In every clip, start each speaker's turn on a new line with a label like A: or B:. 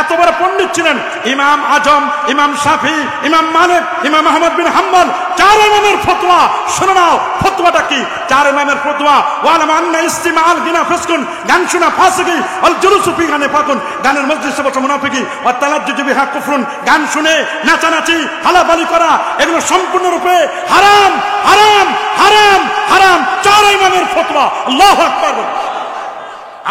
A: এত বড় পণ্ডিত ছিলেন ইমাম আজম, ইমাম শাফি, ইমাম মালিক, ইমাম আহমদ বিন হাম্বল। চার ইমামের ফতোয়া শুনে নাও। ফতোয়াটা কি? চার ইমামের ফতোয়া, ওয়ালাম আন্না ইস্তিমাআল গিনা ফাসকুন, গান শোনা ফাসিকি, ওয়াল জুলুসু ফি গানে ফাকুন, গানের মজলিসে বসা মুনাফিকি, ওয়া তালাজ্জুজু বিহা কুফরুন, গান শুনে নাচানাচি হালাবালি করা এগুলো সম্পূর্ণরূপে হারাম হারাম হারাম হারাম। চার ইমামের ফতোয়া। আল্লাহু আকবার।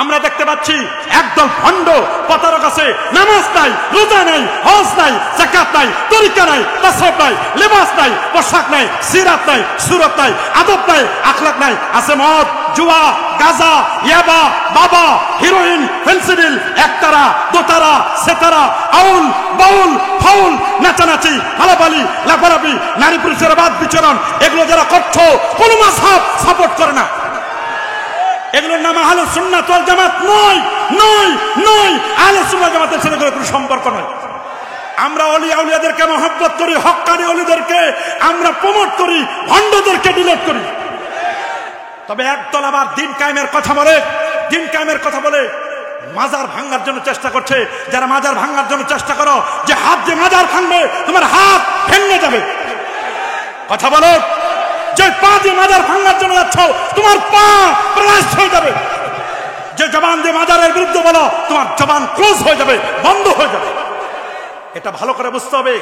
A: আমরা দেখতে পাচ্ছি একদল ভণ্ড প্রতারক আছে, নামাজ নাই, রোজা নাই, হজ নাই, যাকাত নাই, তরিকা নাই, তাসাউফ নাই, লিবাস নাই, পোশাক নাই, সিরাত নাই, সুরত নাই, আদব নাই, আখলাক নাই, আছে মদ, জুয়া, গাঁজা, ইয়াবা, বাবা, হিরোইন, ফেন্সিডিল, একতারা, দোতারা, সেতারা, আউল, বাউল, ফাউল, নাচানাচি, হালাবালি, লাফালাফি, নারী পুরুষের বাদ বিচরণ, এগুলো যারা করছো কোন মাযহাব সাপোর্ট করে না। এগুলোর নাম আহলুস সুন্নাত ওয়াল জামাত নয়, নয়, নয়। আহলুস সুন্নাত জামাতের সাথে কোনো সম্পর্ক নয়। আমরা ওলি আউলিয়াদেরকে মহব্বত করি, হক্কানি ওলিদেরকে আমরা প্রমোট করি, ভণ্ডদেরকে ডিলেট করি। তবে একদল আবার দিন কায়েমের কথা বলে, দিন কায়েমের কথা বলে মাজার ভাঙার জন্য চেষ্টা করছে। যারা মাজার ভাঙার জন্য চেষ্টা করো, যে হাত যে মাজার ভাঙবে তোমার হাত ভেঙে যাবে। কথা বলো। যে পা দিয়ে মাজার ভাঙার জন্য যাচ্ছ তোমার পা ব্লাস্ট হয়ে যাবে। যে জবান দিয়ে মাজারের বিরুদ্ধে বলো তোমার জবান ক্লোজ হয়ে যাবে, বন্ধ হয়ে যাবে। এটা ভালো করে বুঝতে হবে।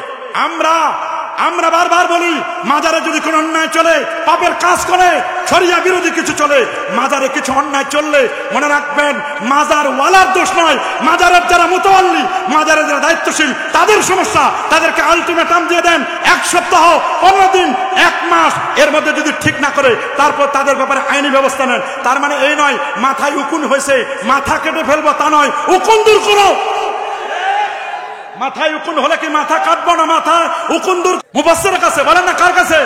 A: আমরা বারবার বলি মাজারে যদি কোনো অন্যায় চলে, পাপের কাজ করে, শরিয়া বিরোধী কিছু চলে, মাজারে কিছু অন্যায় চললে মনে রাখবেন মাজার ওয়ালার দোষ নয়, মাজারের যারা মুতাওয়াল্লি, মাজারের যারা দায়িত্বশীল তাদের সমস্যা। তাদেরকে আলটিমেটাম দিয়ে দেন 1 সপ্তাহ, 15 দিন, 1 মাস, এর মধ্যে যদি ঠিক না করে তারপর তাদের ব্যাপারে আইনি ব্যবস্থা নেন। তার মানে এই নয় মাথায় উকুন হয়েছে মাথা কেটে ফেলবো, তা নয়, উকুন দূর করো। মাথায় উকুন হলে কি মাথা কাটবো না? মাথা উকুন দূর মুফাসসিরের কাছে বলেন না, কার কাছে?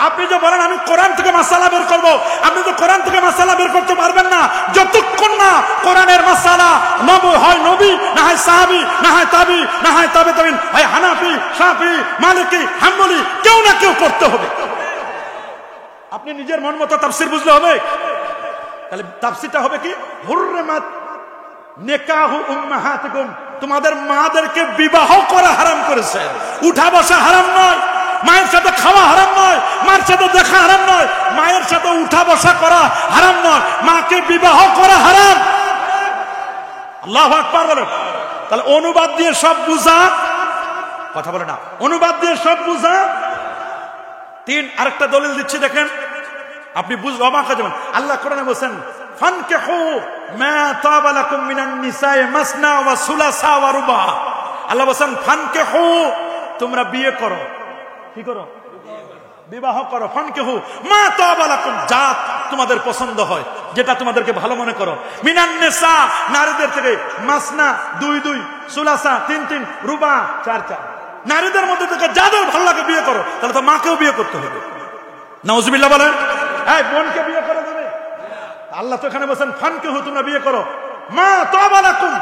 A: আপনি যে বলেন আমি কোরআন থেকে মাসালা বের করব, আপনি তো কোরআন থেকে মাসালা বের করতে পারবেন না যতক্ষণ না কোরআনের মাসালা হয় নবী, না হয় সাহাবী, না হয় তাবি, না হয় তাবে তাবিন, হয় হানাফি, শাফি, মালিকি, হাম্বলি, কেউ না কেউ করতে হবে। আপনি নিজের মন মতো তাফসীর বুঝলে হবে? তাহলে তাফসীরটা হবে কি? হুররিমাত নিকাহু উম্মাহাতিকুম, তোমাদের মাদেরকে বিবাহ করা হারাম করেছে। উঠা বসা হারাম নয়, মায়ের সাথে খাওয়া হারাম নয়, মায়ের সাথে দেখা হারাম নয়, মায়ের সাথে উঠা বসা করা হারাম নয়, মাকে বিবাহ করা হারাম। আল্লাহু আকবার বলেন। তাহলে অনুবাদ দিয়ে সব বুঝা, কথা বলে না, অনুবাদ দিয়ে সব বুঝা। 3 আরেকটা দলিল দিচ্ছি দেখেন, আপনি বুঝবেন, অবাক হয়ে যাবেন। আল্লাহ কোরআনে বলেন ফানকিহু মা তাবা লাকুম মিনান নিসায়ে মাসনা ওয়া সুলাসা ওয়া রুবা। আল্লাহ বলেন ফানকিহু, তোমরা বিয়ে করো। কি করো? বিবাহ করো। ফানকিহু মা তাবা লাকুম, যা তোমাদের পছন্দ হয়, যেটা তোমাদেরকে ভালো মনে করো। মিনান নিসা, নারীদের থেকে, মাসনা 2 2, সুলাসা 3 3, রুবা 4 4। নারীদের মধ্যে থেকে যাদের ভালো লাগে বিয়ে করো। তাহলে তো মাকেও বিয়ে করতে হবে। নাউজুবিল্লাহ বলেন। এই বোনকে বিয়ে করা যাবে? আল্লাহ তো এখানে বলেন ফানকিহু, তোমরা বিয়ে করো মা তাবা লাকুম,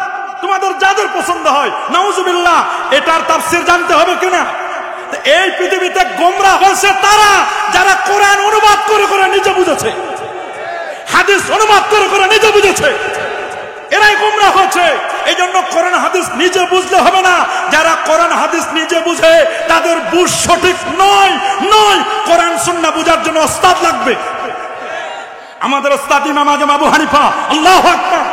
A: তোমাদের যাদের পছন্দ হয়। নাউজুবিল্লাহ। এটার তাফসীর জানতে হবে কিনা? এই পৃথিবীতে গোমরাহ হয়েছে তারা যারা কোরআন অনুবাদ করে করে নিজে বুঝেছে, হাদিস অনুবাদ করে করে নিজে বুঝেছে, এরাই গোমরাহ হয়েছে। এই জন্য কোরআন হাদিস নিজে বুঝলে হবে না। যারা কোরআন হাদিস নিজে বুঝে তাদের বুঝ সঠিক নয়, নয়। কোরআন সুন্নাহ বুঝার জন্য ওস্তাদ লাগবে। আমাদের ওস্তাদ ইমাম আজম আবু হানিফা। আল্লাহু আকবার।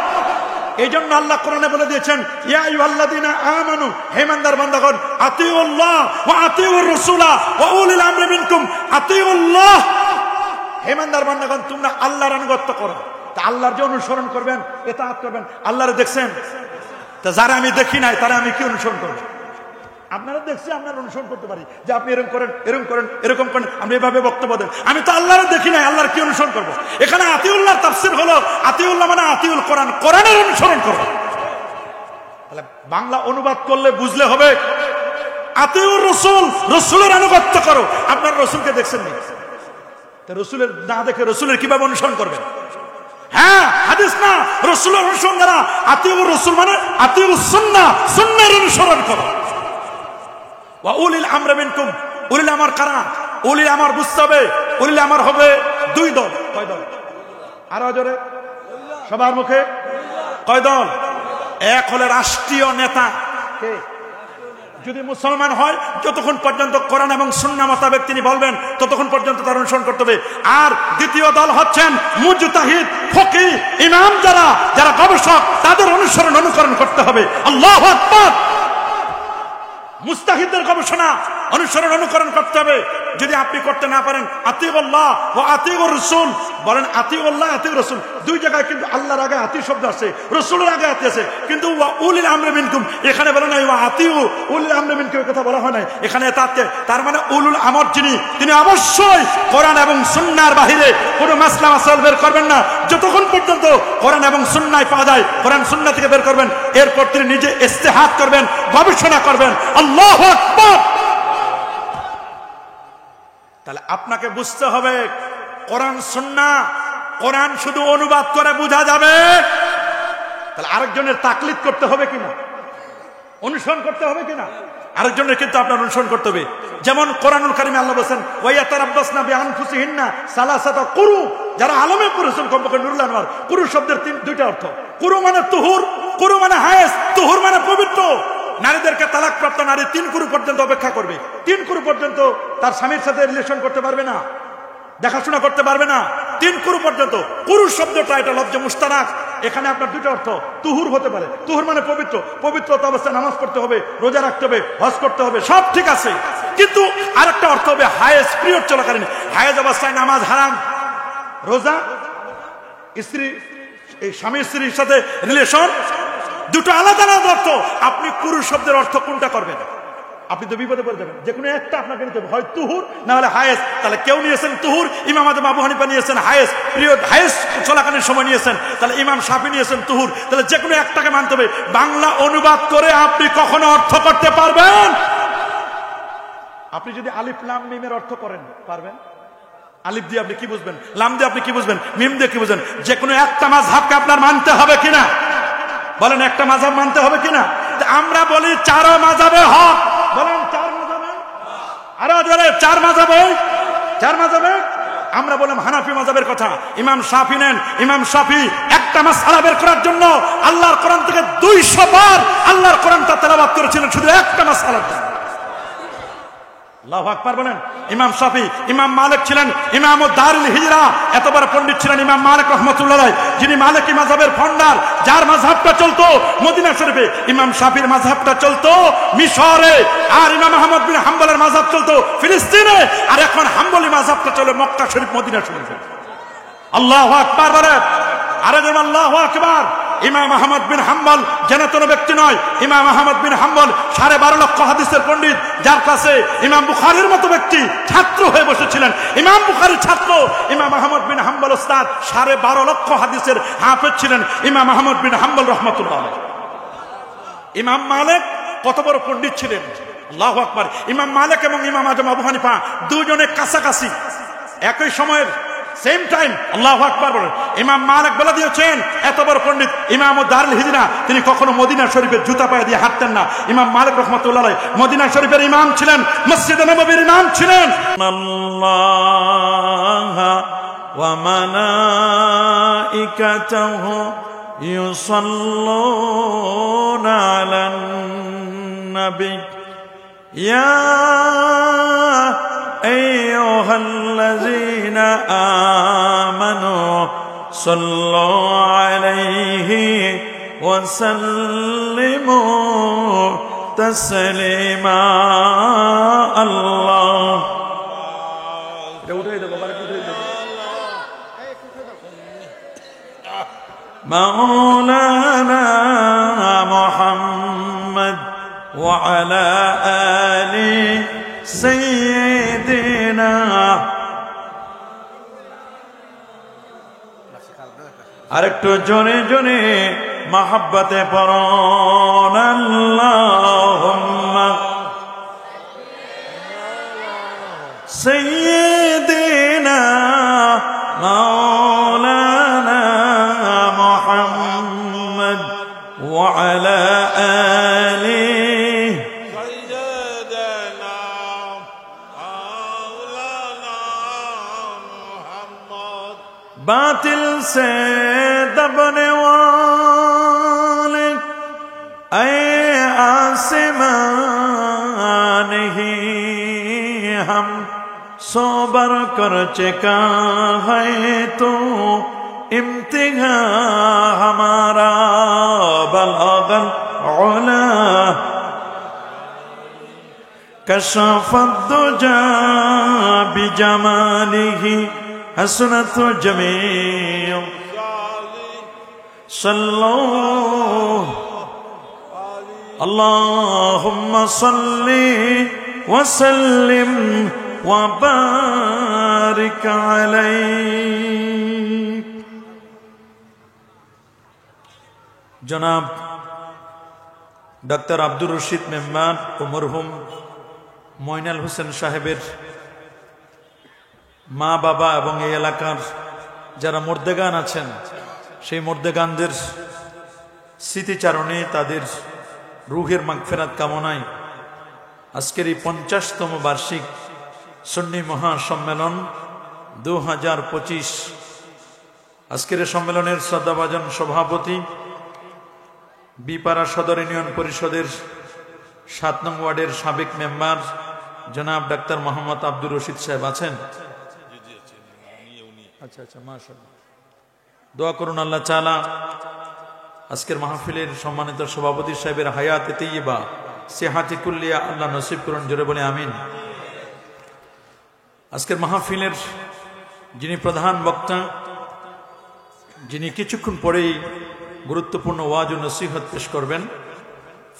A: এই জন্য আল্লাহ কোরআনে বলে দিয়েছেন ইয়া আইয়ুহাল্লাযীনা আমানু, হে ইমানদার বান্দাগণ, আতিউল্লাহ ওয়া আতিউর রাসূলা ওয়া উলিল আমরি মিনকুম। আতিউল্লাহ, হে ইমানদার বান্দাগণ, তোমরা আল্লাহর আনুগত্য করো। তা আল্লাহর যে অনুসরণ করবেন, ইতাআত করবেন। আল্লাহরে দেখছেন? তা যারা আমি দেখি নাই তারা আমি কি অনুসরণ করব? আপনারা দেখছি, আপনারা অনুসরণ করতে পারি যে আপনি এরকম করেন, এরকম করেন, এরকম করেন, আপনি এভাবে বক্তব্য দেন। আমি তো আল্লাহরে দেখি নাই, আল্লাহর কি অনুসরণ করব? এখানে আতিউল্লাহর তাফসীর হলো আতিউল্লাহ মানে আতিউল কোরআন, কোরআনের অনুসরণ করো। তাহলে বাংলা অনুবাদ করলে বুঝলে হবে আতিউর রাসূল, রাসূলের আনুগত্য করো। আপনারা রাসূলকে দেখছেন না, তা রাসূলের না দেখে রাসূলের কিভাবে অনুসরণ করবেন? হ্যাঁ, হাদিস না, রাসূলের অনুসরণ করা। আতিউর রাসূল মানে আতিউস সুন্নাহ, সুন্নাহর অনুসরণ করো। ওয়া উলিল আমরি মিনকুম, উলিল আমর কারা? উলিল আমর বুঝতে হবে। উলিল আমর হবে 2 দল। কয় দল? আরো জোরে সবার মুখে কয় দল? এক হলে রাষ্ট্রীয় নেতা, যদি মুসলমান হয় যতক্ষণ পর্যন্ত কোরআন এবং সুন্নাহ মোতাবেক তিনি বলবেন ততক্ষণ পর্যন্ত তার অনুসরণ করতে হবে। আর দ্বিতীয় দল হচ্ছেন মুজতাহিদ, ফকিহ, ইমাম, যারা গবেষক, তাদের অনুকরণ করতে হবে। আল্লাহু আকবার। মুস্তাহিদদের গবেষণা অনুকরণ করতে হবে। যদি আপনি করতে না পারেন, আতিউল্লাহ ওয়া আতিউর রাসূল বলেন, আতিউল্লাহ আতিউর রাসূল দুই জায়গায় কিন্তু আল্লাহর আগে আতি শব্দ আছে, রাসূলের আগে আতি আছে, কিন্তু ওয়া উলিল আমরি মিনকুম এখানে বলা নাই, ওয়া আতিউ উলিল আমরি মিনকুম কথা বলা হয় নাই এখানে। তার মানে উলুল আমর তিনি অবশ্যই কোরআন এবং সুন্নাহর বাহিরে কোনো মাসলা মাসাইল বের করবেন না যতক্ষণ পর্যন্ত কোরআন এবং সুন্নাহয় পাওয়া যায়। কোরআন সুন্নাহ থেকে বের করবেন, এরপর তিনি নিজে ইজতিহাদ করবেন, গবেষণা করবেন। আল্লাহু আকবার। তাহলে আপনাকে বুঝতে হবে কোরআন সুন্নাহ, কোরআন শুধু অনুবাদ করে বোঝা যাবে, তাহলে আরেকজনের তাকলিদ করতে হবে কিনা, অনুসরণ করতে হবে কিনা, আরেকজনের কিন্তু আপনার অনুসরণ করতে হবে। যেমন কোরআনুল কারীমে আল্লাহ বলেন, ওয়া ইয়াতারাব্বাসনা বিআনফুসিহিন্না সালাসাতা কুরু, যারা আলমে পড়েছেন কমপক্ষে নুরুল আনওয়ার, কুরু শব্দের দুইটা অর্থ। কুরু মানে তুহুর, কুরু মানে হায়েস, তুহুর মানে পবিত্র। নারীদেরকে তালাকপ্রাপ্ত নারী 3 কুরু পর্যন্ত অপেক্ষা করবে, 3 কুরু পর্যন্ত তার স্বামীর সাথে রিলেশন করতে পারবে না, দেখাশোনা করতে পারবে না, 3 কুরু পর্যন্ত। কুরু শব্দটা এটা লফজ মুশতারাক, এখানে আপনার দুটো অর্থ। তুহুর হতে পারে, তুহুর মানে পবিত্র, পবিত্রতা অবস্থায় নামাজ পড়তে হবে, রোজা রাখতে হবে, হজ করতে হবে, সব ঠিক আছে, কিন্তু আরেকটা অর্থ হবে হায়েজ, পিরিয়ড চলাকালীন। হায়েজ অবস্থায় নামাজ হারাম, রোজা, স্বামী স্ত্রীর সাথে রিলেশন, দুটো আলাদা আলাদা অর্থ। আপনি কুরু শব্দের অর্থ কোনটা করবেন? আপনি তো বিপদে পড়ে যাবেন। যে কোনো একটা আপনাকে নিতে হবে, হয় তুহুর না হলে হায়েস। তাহলে কেউ নিয়েছেন তুহুর, ইমাম আযম আবু হানিফা নিয়েছেন হায়েস, পিরিয়ড হায়েস চলাকালীন সময় নিয়েছেন, তাহলে ইমাম শাফি নিয়েছেন তুহুর। তাহলে যে কোনো একটাকে মানতে হবে। বাংলা অনুবাদ করে আপনি কখনো অর্থ করতে পারবেন? আপনি যদি আলিফ লাম মিমের অর্থ করেন পারবেন? আলিফ দিয়ে আপনি কি বুঝবেন, লাম দিয়ে আপনি কি বুঝবেন, মিম দিয়ে কি বুঝবেন? যে কোনো একটা মাযহাবকে আপনার মানতে হবে কিনা বলেন, একটা মাযহাব মানতে হবে কিনা? আমরা বলি 4 মাযহাবে হক, বলেন 4 মাযহাবে, আরো জোরে 4 মাযহাবে, 4 মাযহাবে। আমরা বললাম হানাফি মাযহাবের কথা, ইমাম শাফি নেন, ইমাম শাফি একটা মাসআলা বের করার জন্য আল্লাহর কোরআন থেকে 200 বার আল্লাহর কোরআনটা তেলাওয়াত করেছিলেন শুধু একটা মাসআলার জন্য। আল্লাহু আকবার বলেন। ইমাম শাফি, ইমাম মালিক ছিলেন ইমাম দারুল হিজরা, এত বড় পণ্ডিত ছিলেন ইমাম মালিক রাহমাতুল্লাহ আলাইহি, যিনি মালিকি মাযহাবের ফাউন্ডার, যার মাযহাবটা চলতো মদিনা শরীফে। ইমাম শাফির মাযহাবটা চলতো মিশরে, আর ইমাম আহমদ বিন হাম্বলের মাযহাব চলতো ফিলিস্তিনে, আর এখন হাম্বলি মাযহাবটা চলে মক্কা শরীফ, মদিনা শরীফে। আল্লাহু আকবার বলেন, আরে যেন আল্লাহু আকবার। ইমাম আহমদ বিন হাম্বল যেন কোনো ব্যক্তি নয়, ইমাম আহমদ বিন হাম্বল 12.5 লক্ষ হাদিসের পণ্ডিত, যার কাছে ইমাম বুখারীর মতো ব্যক্তি ছাত্র হয়ে বসেছিলেন। ইমাম বুখারীর ছাত্র ইমাম আহমদ বিন হাম্বল ওস্তাদ, 12.5 লক্ষ হাদিসের হাফেজ ছিলেন ইমাম আহমদ বিন হাম্বল রাহমাতুল্লাহ আলাইহি। ইমাম মালিক কত বড় পণ্ডিত ছিলেন, আল্লাহু আকবার। ইমাম মালিক এবং ইমাম আযম আবু হানিফা দুজনে কাছাকাছি, একই সময়ের, সেম টাইম। আল্লাহু আকবার বলেন। ইমাম মালিক বলে দিয়েছেন, এত বড় পণ্ডিত ইমাম দারুল হিজরা, তিনি কখনো মদিনা শরীফের জুতা পায়ে দিয়ে হাঁটতেন না। ইমাম মালিক রাহমাতুল্লাহ আলাইহি মদিনা শরীফের ইমাম ছিলেন, মসজিদে নববীর ইমাম ছিলেন। আল্লাহ ওয়া মালাইকাতুহু ইউসাল্লুনা আলান নবী ইয়া أيها الذين آمنوا صلوا عليه وسلموا تسليما الله مولانا محمد وعلى آله سيدنا আরেকটু জোরে জোরে মহব্বতে পড়ুন আল্লাহুম্মা সাইয়্যিদিনা মাওলানা মুহাম্মদ ওয়া আলা আলিহি बातिल से दबने वाले
B: आसमान ही हम सोबर कर चुका है तो इम्तिहा हमारा बलगल उला कशफद्दुजा बिजमालिही हसनत जमीउ सल्लो अल्लाहुम्मा सल्ली व सल्लिम व बारिक अलैहि। जनाब डॉक्टर আব্দুর রশিদ মেম্বার ও মরহুম মইনাল হোসেন সাহেবের মা বাবা এবং এই এলাকার যারা মুর্দেগান আছেন সেই মুর্দেগানদের স্মৃতিচারণে তাদের রুহের মাগফিরাত কামনায় আজকের এই 50তম বার্ষিক সুন্নি মহাসম্মেলন 2025 আজকের এই সম্মেলনের শ্রদ্ধাভাজন সভাপতি বিপাড়া সদর ইউনিয়ন পরিষদের 7 নং ওয়ার্ডের সাবেক মেম্বার জনাব ডাক্তার মোহাম্মদ আব্দুর রশিদ সাহেব আছেন? আচ্ছা আচ্ছা, মাশাআল্লাহ। দোয়া করুন আল্লাহ তাআলা আজকের মাহফিলের সম্মানিত সভাপতি সাহেবের হায়াতে তাইয়্যিবা সিহাতি কুল্লিয়া আল্লাহ নসিব করুন, জোরে বলে আমিন। আজকের মাহফিলের যিনি প্রধান বক্তা, যিনি কিছুক্ষণ পরেই গুরুত্বপূর্ণ ওয়াজ ও নসিহত পেশ করবেন,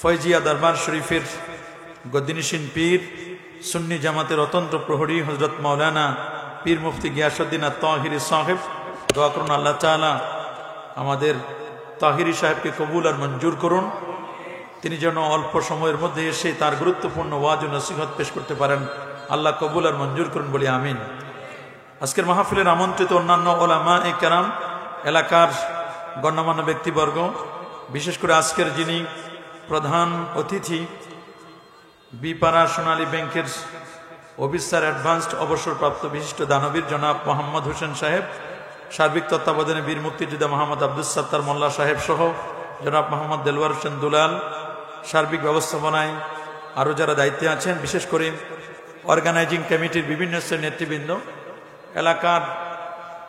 B: ফয়জিয়া দরবার শরীফের গদ্দিনিশিন পীর সুন্নি জামাতের অতন্ত্র প্রহরী হযরত মাওলানা পীর মুফতি গিয়াসউদ্দিন আত-তাহিরি সাহেব। দোয়া করুন আল্লাহ তাআলা আমাদের তাহিরি সাহেবকে কবুল আর মঞ্জুর করুন, তিনি যেন অল্প সময়ের মধ্যে এসে তার গুরুত্বপূর্ণ ওয়াজ ও নসিহত পেশ করতে পারেন। আল্লাহ কবুল আর মঞ্জুর করুন বলি আমিন। আজকের মাহফিলের আমন্ত্রিত অন্যান্য উলামায়ে কেরাম, এলাকার গণ্যমান্য ব্যক্তিবর্গ, বিশেষ করে আজকের যিনি প্রধান অতিথি বিপাড়া সোনালী ব্যাংকের অফিসার অ্যাডভান্সড অবসরপ্রাপ্ত বিশিষ্ট দানবীর জনাব মোহাম্মদ হোসেন সাহেব, সার্বিক তত্ত্বাবধানে বীর মুক্তিযোদ্ধা মোহাম্মদ আব্দুস সাত্তার মোল্লা সাহেব সহ জনাব মোহাম্মদ দেলওয়ার হোসেন দুলাল, সার্বিক ব্যবস্থাপনায় আরও যারা দায়িত্বে আছেন, বিশেষ করে অর্গানাইজিং কমিটির বিভিন্ন শ্রেণীর নেতৃবৃন্দ, এলাকার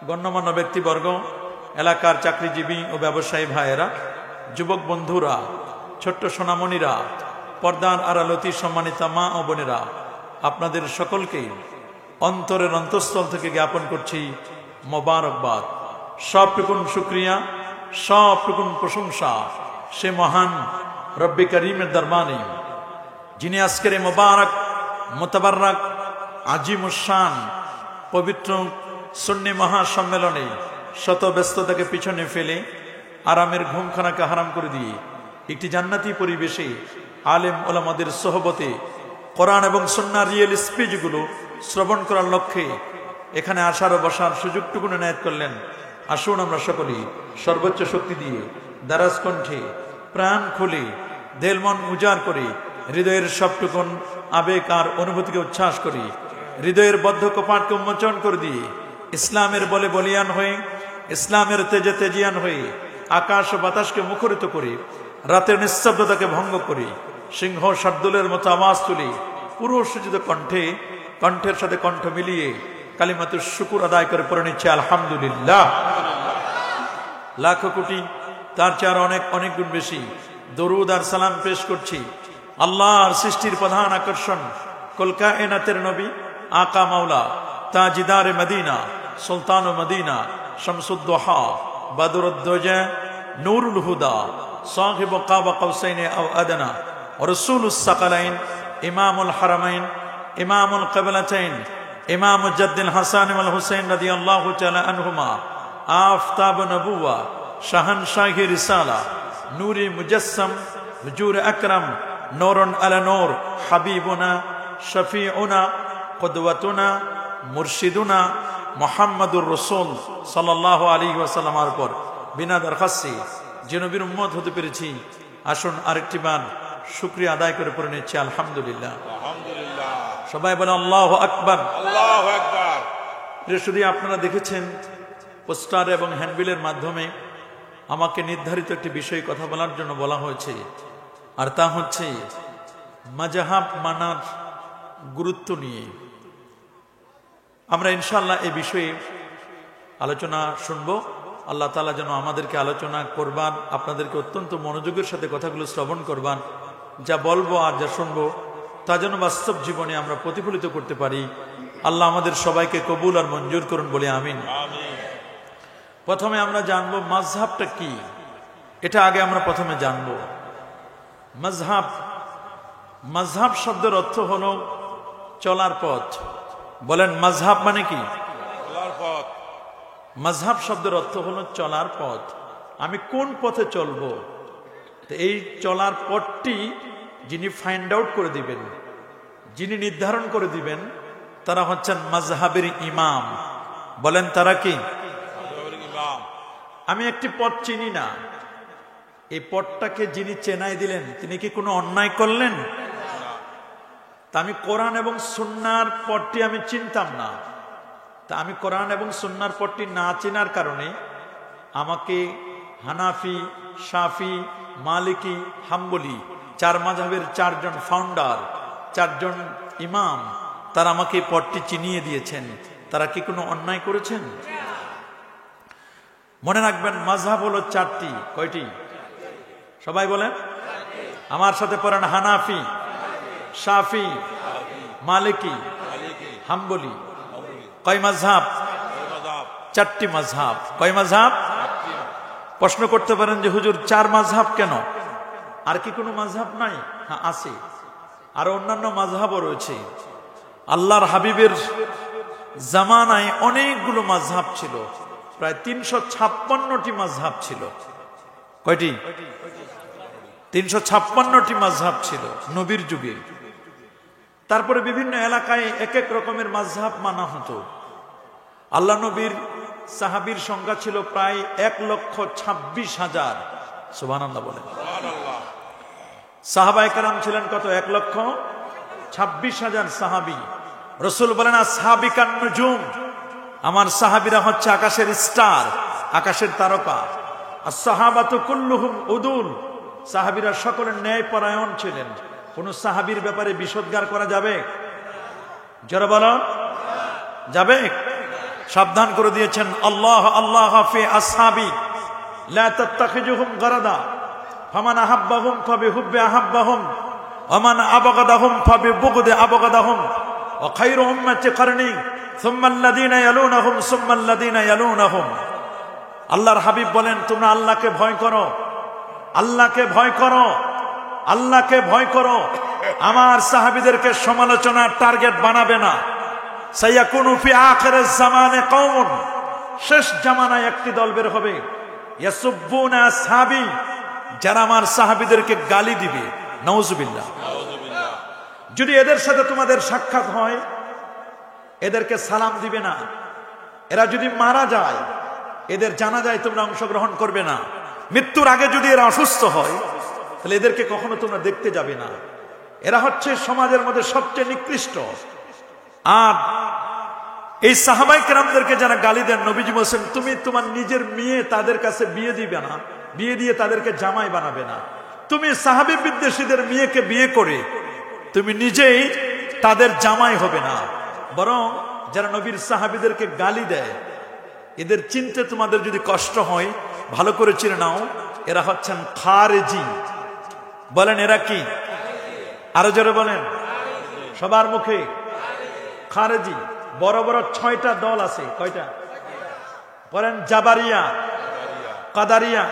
B: গণ্যমান্য ব্যক্তিবর্গ, এলাকার চাকরিজীবী ও ব্যবসায়ী ভাইয়েরা, যুবক বন্ধুরা, ছোট্ট সোনামণিরা, পর্দার আড়ালতি সম্মানিতা মা ও বোনেরা, আপনাদের সকলকে অন্তরের অন্তঃস্থল থেকে জ্ঞাপন করছি মোবারকবাদ। সবটুকুন শুকরিয়া, সবটুকুন প্রশংসা সে মহান রব্বে করিমের দরবারে, যিনি আজকের এই মোবারক মুতাবাররক আজিমুশান পবিত্র সুন্নি মহাসম্মেলনে শত ব্যস্ততাকে পিছনে ফেলে আরামের ঘুমখানাকে হারাম করে দিয়ে একটি জান্নাতি পরিবেশে আলেম ওলামাদের সোহবতে কোরআন এবং সুন্নাহর রিয়েল স্পিচগুলো শ্রবণ করার লক্ষ্যে এখানে আসার ও বসার সুযোগটুকু এনায়েত করলেন। আসুন আমরা সকলেই সর্বোচ্চ শক্তি দিয়ে দারাজ কণ্ঠে প্রাণ খুলে দেল মন উজাড় করে হৃদয়ের সবটুকুন আবেগ আর অনুভূতিকে উচ্ছ্বাস করি, হৃদয়ের বদ্ধ কপাটকে উন্মোচন করে দিয়ে ইসলামের বলে বলিয়ান হয়ে, ইসলামের তেজে তেজিয়ান হয়ে আকাশ ও বাতাসকে মুখরিত করে, রাতের নিস্তব্ধতাকে ভঙ্গ করে সিংহ শার্দুলের মতো আওয়াজ তুলে পুরো সূচিত কণ্ঠের সাথে কণ্ঠ মিলিয়ে কালিমাতুর শুকুর আদায় করে পড়ে নিচ্ছে আলহামদুলিল্লাহ। লাখো কোটি তার চেয়ে অনেক অনেক গুণ বেশি দরুদ আর সালাম পেশ করছি আল্লাহর সৃষ্টির প্রধান আকর্ষণ কুল কায়নাতের নবী আকা মাওলা তাজিদারে মদিনা সুলতান মদিনা শামসুদ্দোহা বদরুদ্দোজা নূরুল হুদা সাহিব কাবা কৌসাইন আও আদনা রাসূলুস সাকালাইন ইমামুল হারামাইন ইমামুল কিবলাতাইন ইমাম মুজাদ্দিল হাসান ওয়াল হুসাইন রাদিয়াল্লাহু তাআলা আনহুমা আফতাব নবুওয়া শাহনশাহি রিসালা নূরে মুজাসসাম হুজুর আকরাম নূরুন আলা নূর হাবিবুনা শফিউনা কুদওয়াতুনা মুরশিদুনা মুহাম্মাদুর রাসূল সাল্লাল্লাহু আলাইহি ওয়াসাল্লামের পর বিনা দরখাস্তে যে নবীর উম্মত হতে পেরেছি, আসুন আরেকটি বার শুকরিয়া আদায় করে পড়ে নিচ্ছি আলহামদুলিল্লাহ।
C: আলহামদুলিল্লাহ।
B: সবাই বলে আল্লাহু আকবার।
C: আল্লাহু আকবার।
B: শুধু আপনারা দেখেছেন পোস্টার এবং হ্যান্ডবিলের মাধ্যমে আমাকে নির্ধারিত একটি বিষয়ে কথা বলার জন্য বলা হয়েছে। আর তা হচ্ছে মাযহাব মানার গুরুত্ব নিয়ে। আমরা ইনশাআল্লাহ এই বিষয়ে আলোচনা শুনব। আল্লাহ তাআলা যেন আমাদেরকে আলোচনা করবান, আপনাদেরকে অত্যন্ত মনোযোগের সাথে কথাগুলো শ্রবণ করবান, যা বলবো আর যা শুনবো তা যেন বাস্তব জীবনে আমরা প্রতিফলিত করতে পারি। আল্লাহ আমাদের সবাইকে কবুল আর মঞ্জুর করুন বলে আমিন। প্রথমে আমরা জানবো মাযহাবটা কি, এটা আগে আমরা প্রথমে জানবো। মাযহাব, মাযহাব শব্দের অর্থ হলো চলার পথ। বলেন মাযহাব মানে কি?
C: চলার পথ।
B: মাযহাব শব্দের অর্থ হলো চলার পথ। আমি কোন পথে চলবো, তো এই চলার পথটি যিনি ফাইন্ড আউট করে দিবেন, যিনি নির্ধারণ করে দিবেন, তারা হচ্ছেন মাযহাবের ইমাম। বলেন তারা কি?
C: ইমাম।
B: আমি একটি পথ চিনি না, এই পথটাকে যিনি চেনাই দিলেন তিনি কি কোনো অন্যায় করলেন? তা আমি কোরআন এবং সুন্নাহর পথটি আমি চিনতাম না, তা আমি কোরআন এবং সুন্নাহর পথটি না চেনার কারণে আমাকে হানাফি, শাফি, মালিকি, হাম্বলি, চার মাযহাবের চারজন ফাউন্ডার, চারজন ইমাম, তারা আমাকে এই পথটি চিনিয়ে দিয়েছেন। তারা কি কোনো অন্যায় করেছেন? মনে রাখবেন মাযহাব হলো চারটি। কয়টি? সবাই বলেন, আমার সাথে পড়েন। হানাফি, শাফি, মালিকি, হাম্বলি। কয় মাযহাব? চারটি মাযহাব। কয় মাযহাব? প্রশ্ন করতে পারেন যে হুজুর চার মাযহাব কেন, আর কি কোনো মাযহাব নাই? হ্যাঁ আছে, আর অন্যান্য মাযহাবও রয়েছে। আল্লাহর হাবিবের জামানায় অনেকগুলো মাযহাব ছিল, প্রায় 356টি মাযহাব ছিল। কয়টি? 356টি মাযহাব ছিল নবীর যুগে। তারপরে বিভিন্ন এলাকায় এক এক রকমের মাযহাব মানা হতো। আল্লাহ নবীর সাহাবীর সংখ্যা ছিল প্রায় 1,26,000। সুবহানাল্লাহ বলেন। সাহাবায়ে কেরাম ছিলেন কত? 1,26,000 সাহাবী। রাসূল বলেন আসহাবিকান নুজুম, আমার সাহাবীরা হচ্ছে আকাশের স্টার, আকাশের তারকা। as-সাহাবাতু কুল্লুহুম উদুল, সাহাবীরা সকলে ন্যায়পরায়ণ ছিলেন। কোন সাহাবীর ব্যাপারে বিষোদ্গার করা যাবে? যারা বলো যাবে। সাবধান করে দিয়েছেন আল্লাহ আল্লাহ ফি আসহাবি লা তাত্তাখিজুহুম গারাদা ফামান আহাব্বাহুম ফাবিহুব্বি আহাব্বাহুম ওয়া মান আবগাদাহুম ফাবিবুগদি আবগাদাহুম ওয়া খায়রু উম্মতি কারনি সুম্মা আল্লাযীনা ইয়ালুনাহুম সুম্মা আল্লাযীনা ইয়ালুনাহুম। আল্লাহর হাবিব বলেন তোমরা আল্লাহকে ভয় করো, আল্লাহকে ভয় করো, আল্লাহকে ভয় করো। আমার সাহাবীদেরকে সমালোচনার টার্গেট বানাবে না। সায়াকুনু ফি আখিরিজ জামানে কওমুন, শেষ জামানায় একটি দল বের হবে, ইয়াসুব্বুনা আসহাবি, যারা আমার সাহাবীদেরকে গালি দিবে। নাউজুবিল্লাহ। যদি এদের সাথে তোমাদের সাক্ষাৎ হয়, এদেরকে সালাম দিবে না। এরা যদি মারা যায়, এদের জানাজায় তোমরা অংশগ্রহণ করবে না। মৃত্যুর আগে যদি এরা অসুস্থ হয়, তাহলে এদেরকে কখনো তোমরা দেখতে যাবে না। এরা হচ্ছে সমাজের মধ্যে সবচেয়ে নিকৃষ্ট। আর এই সাহাবায়ে কেরামদেরকে যারা গালি দেন, নবীজি বলেন তুমি তোমার নিজের মেয়ে তাদের কাছে বিয়ে দিবে না, বিয়ে দিয়ে তাদেরকে জামাই বানাবে না। তুমি সাহাবী বিদ্বেষীদের মেয়েকে বিয়ে করে তুমি নিজেই তাদের জামাই হবে না। বরং যারা নবীর সাহাবীদেরকে গালি দেয়, এদের চিনতে তোমাদের যদি কষ্ট হয়, ভালো করে চিনে নাও, এরা হচ্ছেন খারেজি। বলেন এরা কি? আরো জোরে বলেন, সবার মুখে। খারেজি। বড় বড় 6টা দল আছে। কয়টা? বলেন জাবারিয়া, কাদারিয়া,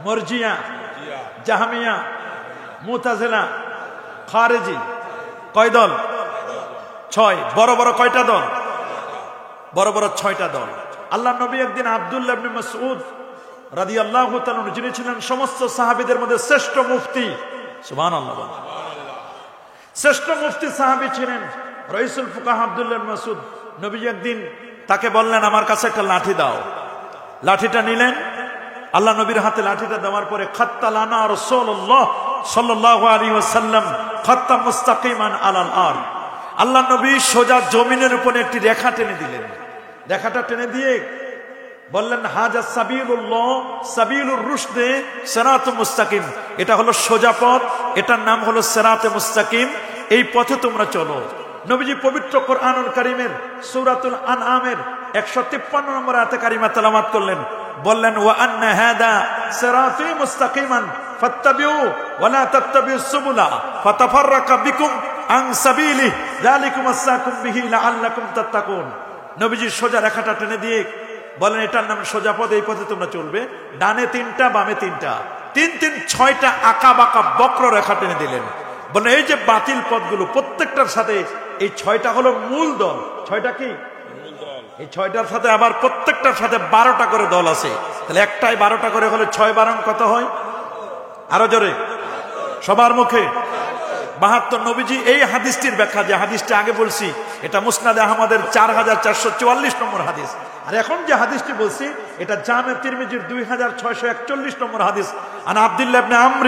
B: মরজিয়া, জাহমিয়া, মুতাজিলা, খারেজি। কয় দল? 6। বড় বড় কয়টা দল? বড় বড় 6টা দল। আল্লাহ নবী একদিন আব্দুল্লাহ ইবনে মাসউদ রাদিয়াল্লাহু তাআলা, যিনি ছিলেন সমস্ত সাহাবীদের মধ্যে শ্রেষ্ঠ মুফতি, সুবহানাল্লাহ, শ্রেষ্ঠ মুফতি সাহাবী ছিলেন রাইসুল ফুকাহা আব্দুল্লাহ ইবনে মাসউদ। নবীজি একদিন তাকে বললেন আমার কাছে একটা লাঠি দাও। লাঠিটা নিলেন, আল্লাহ নবীর হাতে লাঠিটা দেওয়ার পরে খাত্তালানা রাসূলুল্লাহ সাল্লাল্লাহু আলাইহি ওয়াসাল্লাম খাত্তা মুস্তাকিমান আলাল আরদ, আল্লাহ নবী সোজা জমিনের উপরে একটি রেখা টেনে দিলেন। রেখাটা টেনে দিয়ে বললেন হাজা সাবিলুল্লাহ সাবিলুর রুশদে সিরাতুল মুস্তাকিম, এটা হলো সোজা পথ, এটার নাম হলো সিরাতে মুস্তাকিম, এই পথে তোমরা চলো। নবীজি পবিত্র কোরআনুল কারীমের সূরাতুল আনআমের 153 নম্বর আয়াতে কারিমা তেলাওয়াত করলেন, বললেন ওয়া আন্না হাদা সিরাতি মুস্তাকিমান ফাত্তাবিউ ওয়া লা তাত্তাবিউস সুবুলা ফাতাফাররাকা বিকুম আন সাবিলি যালিকুম আসসাকুম বিহি লাআল্লাকুম তাত্তাকুন। নবীজি সোজা রেখাটা টেনে দিয়ে বলেন এটার নাম সোজা পথ, এই পথে তোমরা চলবে। ডানে 3টা বামে 3টা, 3 6টা আঁকা বাঁকা বক্র রেখা টেনে দিলেন। বলেন এই যে বাতিল পথগুলো প্রত্যেকটার সাথে এই 6টা হলো মূল দল। 6টা কি? এই 6টার সাথে আবার প্রত্যেকটার সাথে 12টা করে দল আছে। তাহলে একটাই 12টা করে হলে 6 12 কত হয়? আরো জোরে সবার মুখে 72। নবীজি এই হাদিসটির ব্যাখ্যা, যে হাদিসটা আগে বলছি, এটা মুসনাদে আহমদের 4444 নম্বর হাদিস। আর এখন যে হাদিসটি বলছি এটা জামে তিরমিজির 2641 নম্বর হাদিস। আন আব্দুল্লাহ ইবনে আমর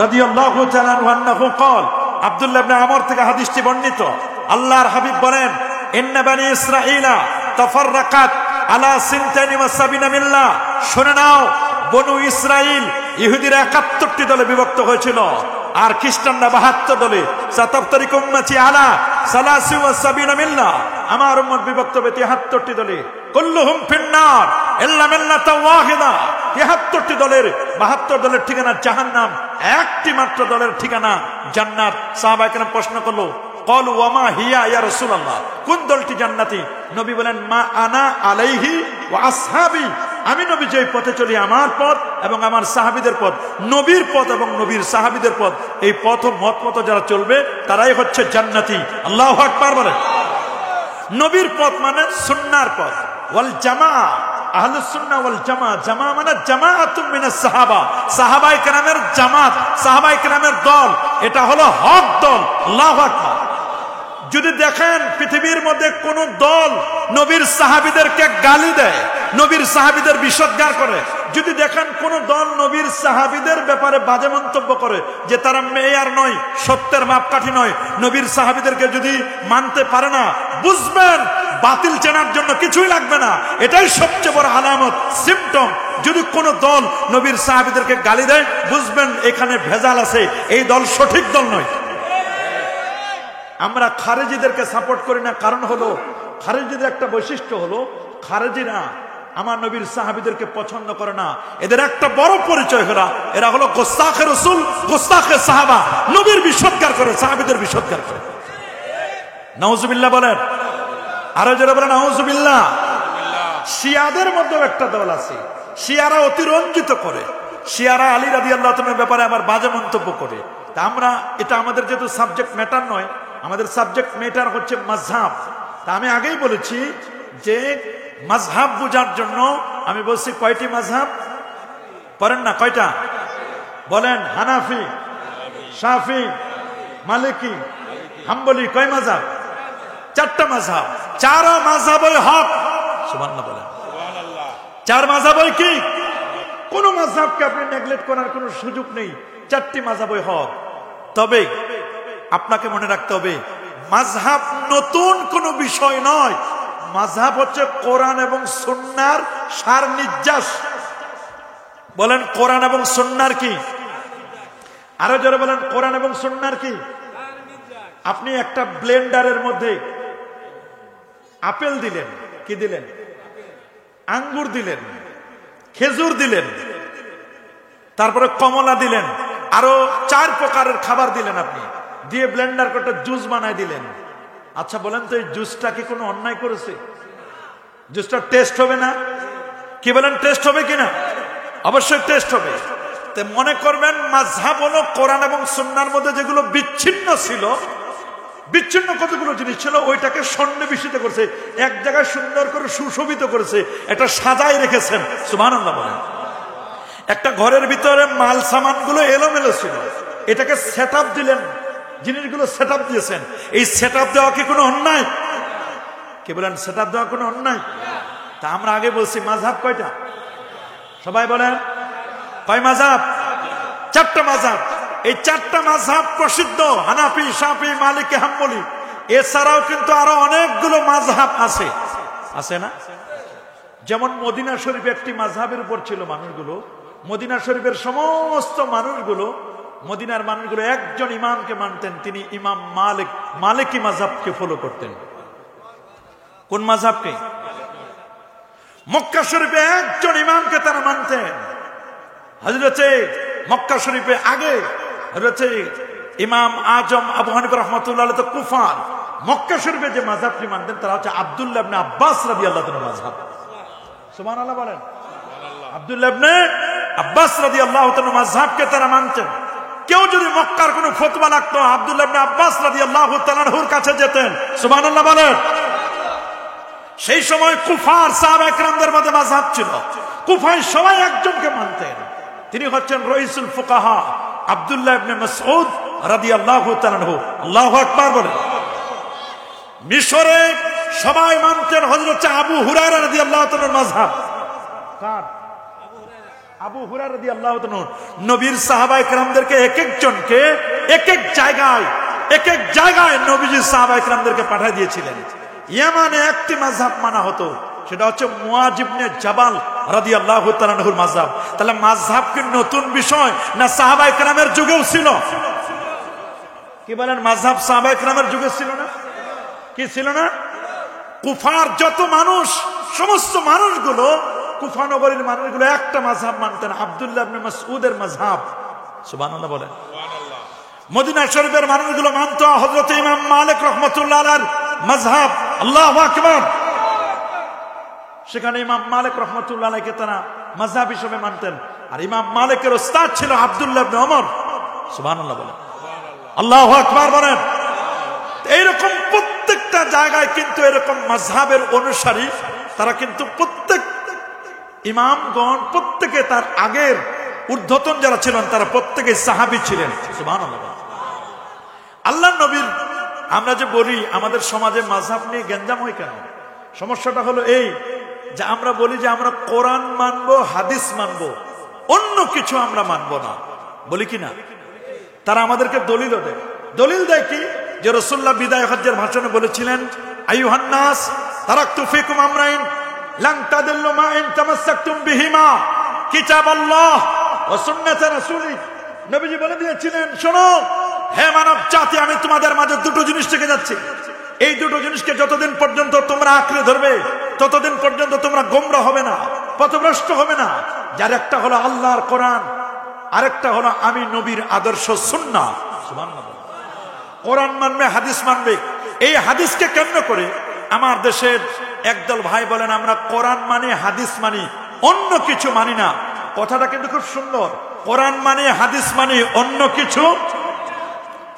B: রাদিয়াল্লাহু তাআলা আনহু قال, আব্দুল্লাহ ইবনে আমর থেকে হাদিসটি বর্ণিত, আল্লাহর হাবিব বলেন ইন্না বানি ইসরাঈলা তাফাররাকাত আলা 72 মিল্লাহ। শুনে নাও, বনু ইসরাইল ইহুদিরা 71টি দলে বিভক্ত হয়েছিল, আর খ্রিস্টানরা 72 দলে। সাতাফতারিক উম্মতি আলা 73 মিল্লাহ, আমার উম্মত বিভক্ত হবে 73টি দলে। কুল্লুহুম ফিন্নার ইল্লা মিল্লাতাও ওয়াহিদা। 73টি দলের 72 দলের ঠিকানা জাহান্নাম, একটি মাত্র দলের ঠিকানা জান্নাত। সাহাবায়ে কেরাম প্রশ্ন করলো, ক্বালু ওয়া মা হিয়া ইয়া রাসূলুল্লাহ, কোন দলটি জান্নাতি? নবী বলেন মা আনা আলাইহি ওয়া আসহাবি, আমি নবী যে পথে চলি, আমার পথ এবং আমার সাহাবীদের পথ, নবীর পথ এবং নবীর সাহাবীদের পথ, এই পথ ও মত মতো যারা চলবে তারাই হচ্ছে জান্নাতি। আল্লাহু আকবার বলেন। নবীর পথ মানে সুন্নাহর পথ, ওয়াল জামাআ, আহলুস সুন্নাহ ওয়াল জামাআ। জামাআ মানে জামাআতুম মিনাস সাহাবা, সাহাবায়ে কেরামের জামাত, সাহাবায়ে কেরামের দল, এটা হলো হক দল। আল্লাহু আকবার। যদি দেখেন পৃথিবীর মধ্যে কোন দল নবীর সাহাবীদেরকে গালি দেয়, নবীর সাহাবীদের বিসর্জন করে, যদি দেখেন কোন দল নবীর সাহাবীদের ব্যাপারে বাজে মন্তব্য করে যে তারা মেয়ার নয়, সত্যের মাপকাঠি নয়, নবীর সাহাবীদেরকে যদি মানতে পারে না, বুঝবেন বাতিল চেনার জন্য কিছুই লাগবে না। এটাই সবচেয়ে বড় আলামত, সিম্পটম। যদি কোন দল নবীর সাহাবীদেরকে গালি দেয়, বুঝবেন এখানে ভেজাল আছে, এই দল সঠিক দল নয়। আমরা খারেজিদেরকে সাপোর্ট করি না, কারণ হলো খারেজিদের একটা বৈশিষ্ট্য হলো খারেজিরা আমার নবীর সাহাবীদেরকে পছন্দ করে না। এদের একটা বড় পরিচয় হলো এরা হলো গোস্তাখে রাসূল, গোস্তাখে সাহাবা, নবীর বিসর্জন করে, সাহাবীদের বিসর্জন করে। নাউজুবিল্লাহ বলেন, আরো যারা বলেন নাউজুবিল্লাহ। শিয়াদের মধ্যে একটা দল আছে, শিয়ারা অতিরঞ্জিত করে, শিয়ারা আলী রাদিয়াল্লাহু তাআলার ব্যাপারে আবার বাজে মন্তব্য করে। তা আমরা, এটা আমাদের যেহেতু সাবজেক্ট ম্যাটার নয়, আমাদের সাবজেক্ট ম্যাটার হচ্ছে মাযহাব। তা আমি আগেই বলেছি যে মাযহাব বোঝার জন্য আমি বলছি কয়টি মাযহাব পড়েন না? কয়টা বলেন? হানাফি, শাফি, মালিকি, হাম্বলি, কয় মাযহাব? 4টা মাযহাব। 4 মাযহাবই হক। সুবহানাল্লাহ বলেন। 4 মাযহাবই কি? কোন মাযহাবকে আপনি নেগলেক্ট করার কোনো সুযোগ নেই, 4টি মাযহাবই হক। তবে আপনাকে মনে রাখতে হবে, মাযহাব নতুন কোনো বিষয় নয়, মাযহাব হচ্ছে কোরআন এবং সুন্নাহর সার নির্যাস। বলেন কোরআন এবং সুন্নাহর কি? আরো জোরে বলেন কোরআন এবং সুন্নাহর কি? আপনি একটা ব্লেন্ডারের মধ্যে আপেল দিলেন, কি দিলেন? আঙ্গুর দিলেন, খেজুর দিলেন, তারপরে কমলা দিলেন, আরো 4 প্রকারের খাবার দিলেন, আপনি দিয়ে ব্লেন্ডার করে জুস বানাই দিলেন। আচ্ছা বলেন তো এই জুসটা কি কোনো অন্যায় করেছে? জুসটা টেস্ট হবে না? কি বলেন, টেস্ট হবে কিনা? অবশ্যই টেস্ট হবে। তো মনে করবেন মাযহাব হলো কোরআন এবং সুন্নাহর মধ্যে যেগুলো বিচ্ছিন্ন ছিল, বিচ্ছিন্ন কতগুলো জিনিস ছিল, ওইটাকে সন্নিবেশিত করছে, এক জায়গায় সুন্দর করে সুশোভিত করেছে, একটা সাজায় রেখেছেন। সুবহানাল্লাহ বলেন। একটা ঘরের ভিতরে মাল সামানগুলো এলোমেলো ছিল, এটাকে সেটআপ দিলেন, জিনিসগুলো সেটআপ দিয়েছেন। এই সেটআপ দেওয়া কি কোনো অন্যায়? কি বলেন, সেটআপ দেওয়া কোনো অন্যায়? তা আমরা আগে বলছি মাযহাব কয়টা? সবাই বলেন কয় মাযহাব? 4টা মাযহাব। এই 4টা মাযহাব প্রসিদ্ধ, হানাফি, শাফি, মালিকি, হাম্বলি। এছাড়াও কিন্তু আরো অনেকগুলো মাযহাব আছে, আছে না? যেমন মদিনা শরীফ একটি মাযহাবের উপর ছিল মানুষগুলো, মদিনা শরীফের সমস্ত মানুষগুলো, মদিনার মানুষগুলো একজন ইমামকে মানতেন, তিনি ইমাম মালিক, মালিকি মাযহাবকে ফলো করতেন। কোন মাযহাবকে? মক্কা শরীফে একজন ইমামকে তারা মানতেন। হযরতে মক্কা শরীফে আগে হযরতে ইমাম আজম আবু হানিফা রাহমাতুল্লাহ আলাইহি তো কুফার, মক্কা শরীফে যে মাযহাবটি মানতেন তারা হচ্ছে আব্দুল্লাহ ইবনে আব্বাস রাদিয়াল্লাহু তাআলা মাযহাব। সুবহানাল্লাহ বলেন। আব্দুল্লাহ ইবনে আব্বাস রাদিয়াল্লাহু তাআলা মাযহাবকে তারা মানতেন। কেউ যদি মক্কার কোনো ফতোয়া লাগতো আব্দুল্লাহ ইবনে আব্বাস রাদিয়াল্লাহু তাআলার কাছে যেতেন। সুবহানাল্লাহ বলেন। সেই সময় কুফার সাহাবা কেরামদের মধ্যে মাযহাব ছিল, কুফায় সবাই একজনকে মানতেন, তিনি হচ্ছেন রাইসুল ফুকাহা আব্দুল্লাহ ইবনে মাসউদ রাদিয়াল্লাহু তাআলা। আল্লাহু আকবার বলেন। মিশরে সবাই মানতেন হযরত আবু হুরায়রা রাদিয়াল্লাহু তাআলার মাযহাব। কার? আবু হুরায়রা রাদিয়াল্লাহু তাআলা। নবীর সাহাবায়ে কেরামদেরকে এক একজনকে এক এক জায়গায় নবীজি সাহাবায়ে কেরামদেরকে পাঠিয়ে দিয়েছিলেন। ইয়ামানে একটি মাযহাব মানা হতো, সেটা হচ্ছে মুআয ইবনে জাবাল রাদিয়াল্লাহু তাআলার মাযহাব। তাহলে মাযহাব কি নতুন বিষয় না সাহাবায়ে কেরামের যুগেও ছিল? কি বলেন? মাযহাব সাহাবায়ে কেরামের যুগে ছিল না? কি ছিল না? কুফার যত মানুষ, সমস্ত মানুষগুলো, কুফা নগরীর মানুষগুলো একটা মাযহাব মানতেন, আব্দুল্লাহ ইবনে মাসউদের মাযহাব। সুবহানাল্লাহ বলেন। মদিনা শরীফের মানুষগুলো মানত হযরত ইমাম মালিক রাহমাতুল্লাহ আলাইহির মাযহাব। আল্লাহু আকবার। সেখানে ইমাম মালিক রাহমাতুল্লাহ আলাইহিকে তারা মাযহাব হিসেবে মানতেন। আর ইমাম মালিকের উস্তাদ ছিল আব্দুল্লাহ ইবনে ওমর। সুবহানাল্লাহ বলেন। আল্লাহু আকবার বলেন। এইরকম প্রত্যেকটা জায়গায় কিন্তু এরকম মাযহাবের অনুসারী তারা কিন্তু প্রত্যেক ইমামগণ প্রত্যেকে তার আগের ঊর্ধ্বতন যারা ছিলেন তারা প্রত্যেকে সাহাবী ছিলেন। সুবহানাল্লাহ। আল্লাহর নবীর, আমরা যে বলি আমাদের সমাজে মাযহাব নিয়ে গ্যাঞ্জাম হয় কেন? সমস্যাটা হলো এই যে আমরা বলি যে আমরা কোরআন মানবো, হাদিস মানবো, অন্য কিছু আমরা মানবো না, বলি কি না? তারা আমাদেরকে দলিল দেয়। দলিল দেয় কি? যে রাসূলুল্লাহ বিদায় হজ্জের ভাষণে বলেছিলেন, আইয়ুহান নাস তারাকতু ফিকুম আমরাইন লান তাদিল্লু মা ইন তামাসসাকতুম বিহিমা কিতাবাল্লাহ ওয়া সুন্নাত রাসূলি। নবীজি বলে দিয়েছিলেন, শোনো হে মানব জাতি, আমি তোমাদের মাঝে দুটো জিনিস থেকে যাচ্ছি। এই দুটো জিনিসকে যতদিন পর্যন্ত তোমরা আঁকড়ে ধরবে ততদিন পর্যন্ত তোমরা গোমরাহ হবে না, পথভ্রষ্ট হবে না। যার একটা হলো আল্লাহর কোরআন, আরেকটা হলো আমি নবীর আদর্শ সুন্নাহ। সুবহানাল্লাহ। কোরআন মানবে, হাদিস মানবে। এই হাদিসকে কেন্দ্র করে আমার দেশের একদল ভাই বলেন আমরা কোরআন মানি, হাদিস মানি, অন্য কিছু মানি না। কথাটা কিন্তু খুব সুন্দর, কোরআন মানি, হাদিস মানি, অন্য কিছু।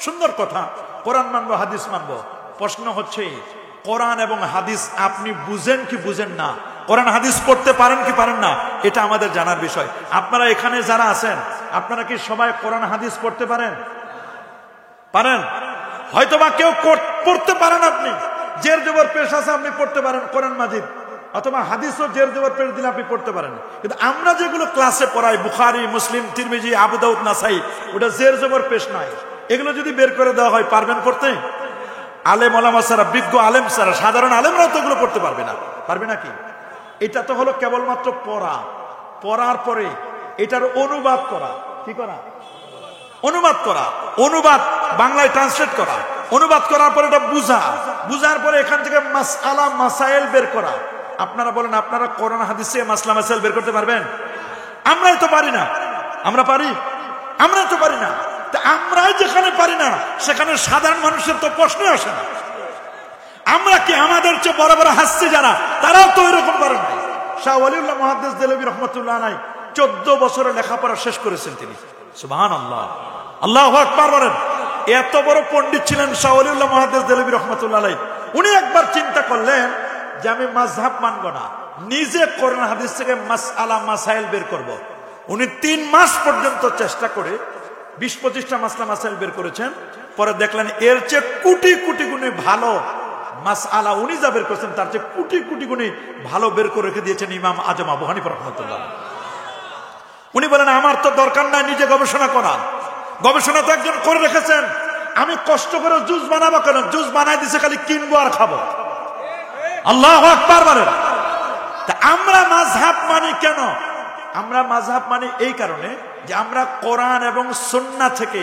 B: সুন্দর কথা, কোরআন মানবো, হাদিস মানবো। প্রশ্ন হচ্ছে কোরআন এবং হাদিস আপনি বুঝেন কি বুঝেন না? কোরআন হাদিস পড়তে পারেন কি পারেন না? এটা আমাদের জানার বিষয়। আপনারা এখানে যারা আছেন আপনারা কি সবাই কোরআন হাদিস পড়তে পারেন? পারেন? হয়তোবা কেউ পড়তে পারেন, আপনি জের জবর পেশ আছে আপনি পড়তে পারেন কোরআন মাজিদ, অথবা হাদিসও জের জবর পেশ দিলে আপনি পড়তে পারেন। কিন্তু আমরা যেগুলো ক্লাসে পড়াই, বুখারী, মুসলিম, তিরমিজি, আবু দাউদ, নাসাই, ওটা জের জবর পেশ নাই। এগুলো যদি বের করে দেওয়া হয় পারবেন পড়তে? আলেম ওলামা ছাড়া, বিজ্ঞ আলেম ছাড়া সাধারণ আলেমরাও তো এগুলো পড়তে পারবে না। পারবে নাকি? এটা তো হলো কেবলমাত্র পড়া। পড়ার পরে এটার অনুবাদ করা। কি করা? অনুবাদ করা। অনুবাদ বাংলায় ট্রান্সলেট করা। অনুবাদ করার পরে এটা বুঝা, বুঝার পরে এখান থেকে মাসআলা মাসাইল বের করা। আপনারা বলেন আপনারা কোরআন হাদিসে মাসলা মাসাইল বের করতে পারবেন? আমরাই তো পারি না। আমরা পারি? আমরা তো পারি না। আমরাই যেখানে পারি না সেখানে সাধারণ মানুষের তো প্রশ্নই আসে না। আমরা কি আমাদের চেয়ে বড় বড় হাসছি যারা, তারাও তো এরকম পারেন না। শাহ ওয়ালিউল্লাহ মুহাদ্দিস দেলভী রহমাতুল্লাহ আলাইহি 14 বছরে লেখাপড়া শেষ করেছেন তিনি। সুবহানাল্লাহ। আল্লাহু আকবার বলেন। এত বড় পণ্ডিত ছিলেন শাহ ওয়ালিউল্লাহ মুহাদ্দিস দেলভী রহমাতুল্লাহ আলাইহি। উনি একবার চিন্তা করলেন যে আমি মাযহাব মানব না, নিজে কোরআন হাদিস থেকে মাসআলা মাসাইল বের করব। উনি 3 মাস পর্যন্ত চেষ্টা করে 20-25টা মাসলা মাসাইল বের করেছেন। পরে দেখলেন এর চেয়ে কোটি কোটি গুণে ভালো মাসআলা উনি যা বের করেছেন তার চেয়ে কোটি কোটি গুণে ভালো বের করে রেখে দিয়েছেন ইমাম আজম আবু হানিফা রাহমাতুল্লাহ। উনি বলেন আমার তো দরকার নাই নিজে গবেষণা করা, গবেষণা তো একজন করে রেখেছেন, আমি কষ্ট করে জুস বানাবো কেন? জুস বানাই দিছে খালি কিনবো আর খাবো। আল্লাহু আকবার বলেন।
A: তা আমরা মাযহাব মানি কেন? আমরা মাযহাব মানি এই কারণে যে আমরা কোরআন এবং সুন্নাহ থেকে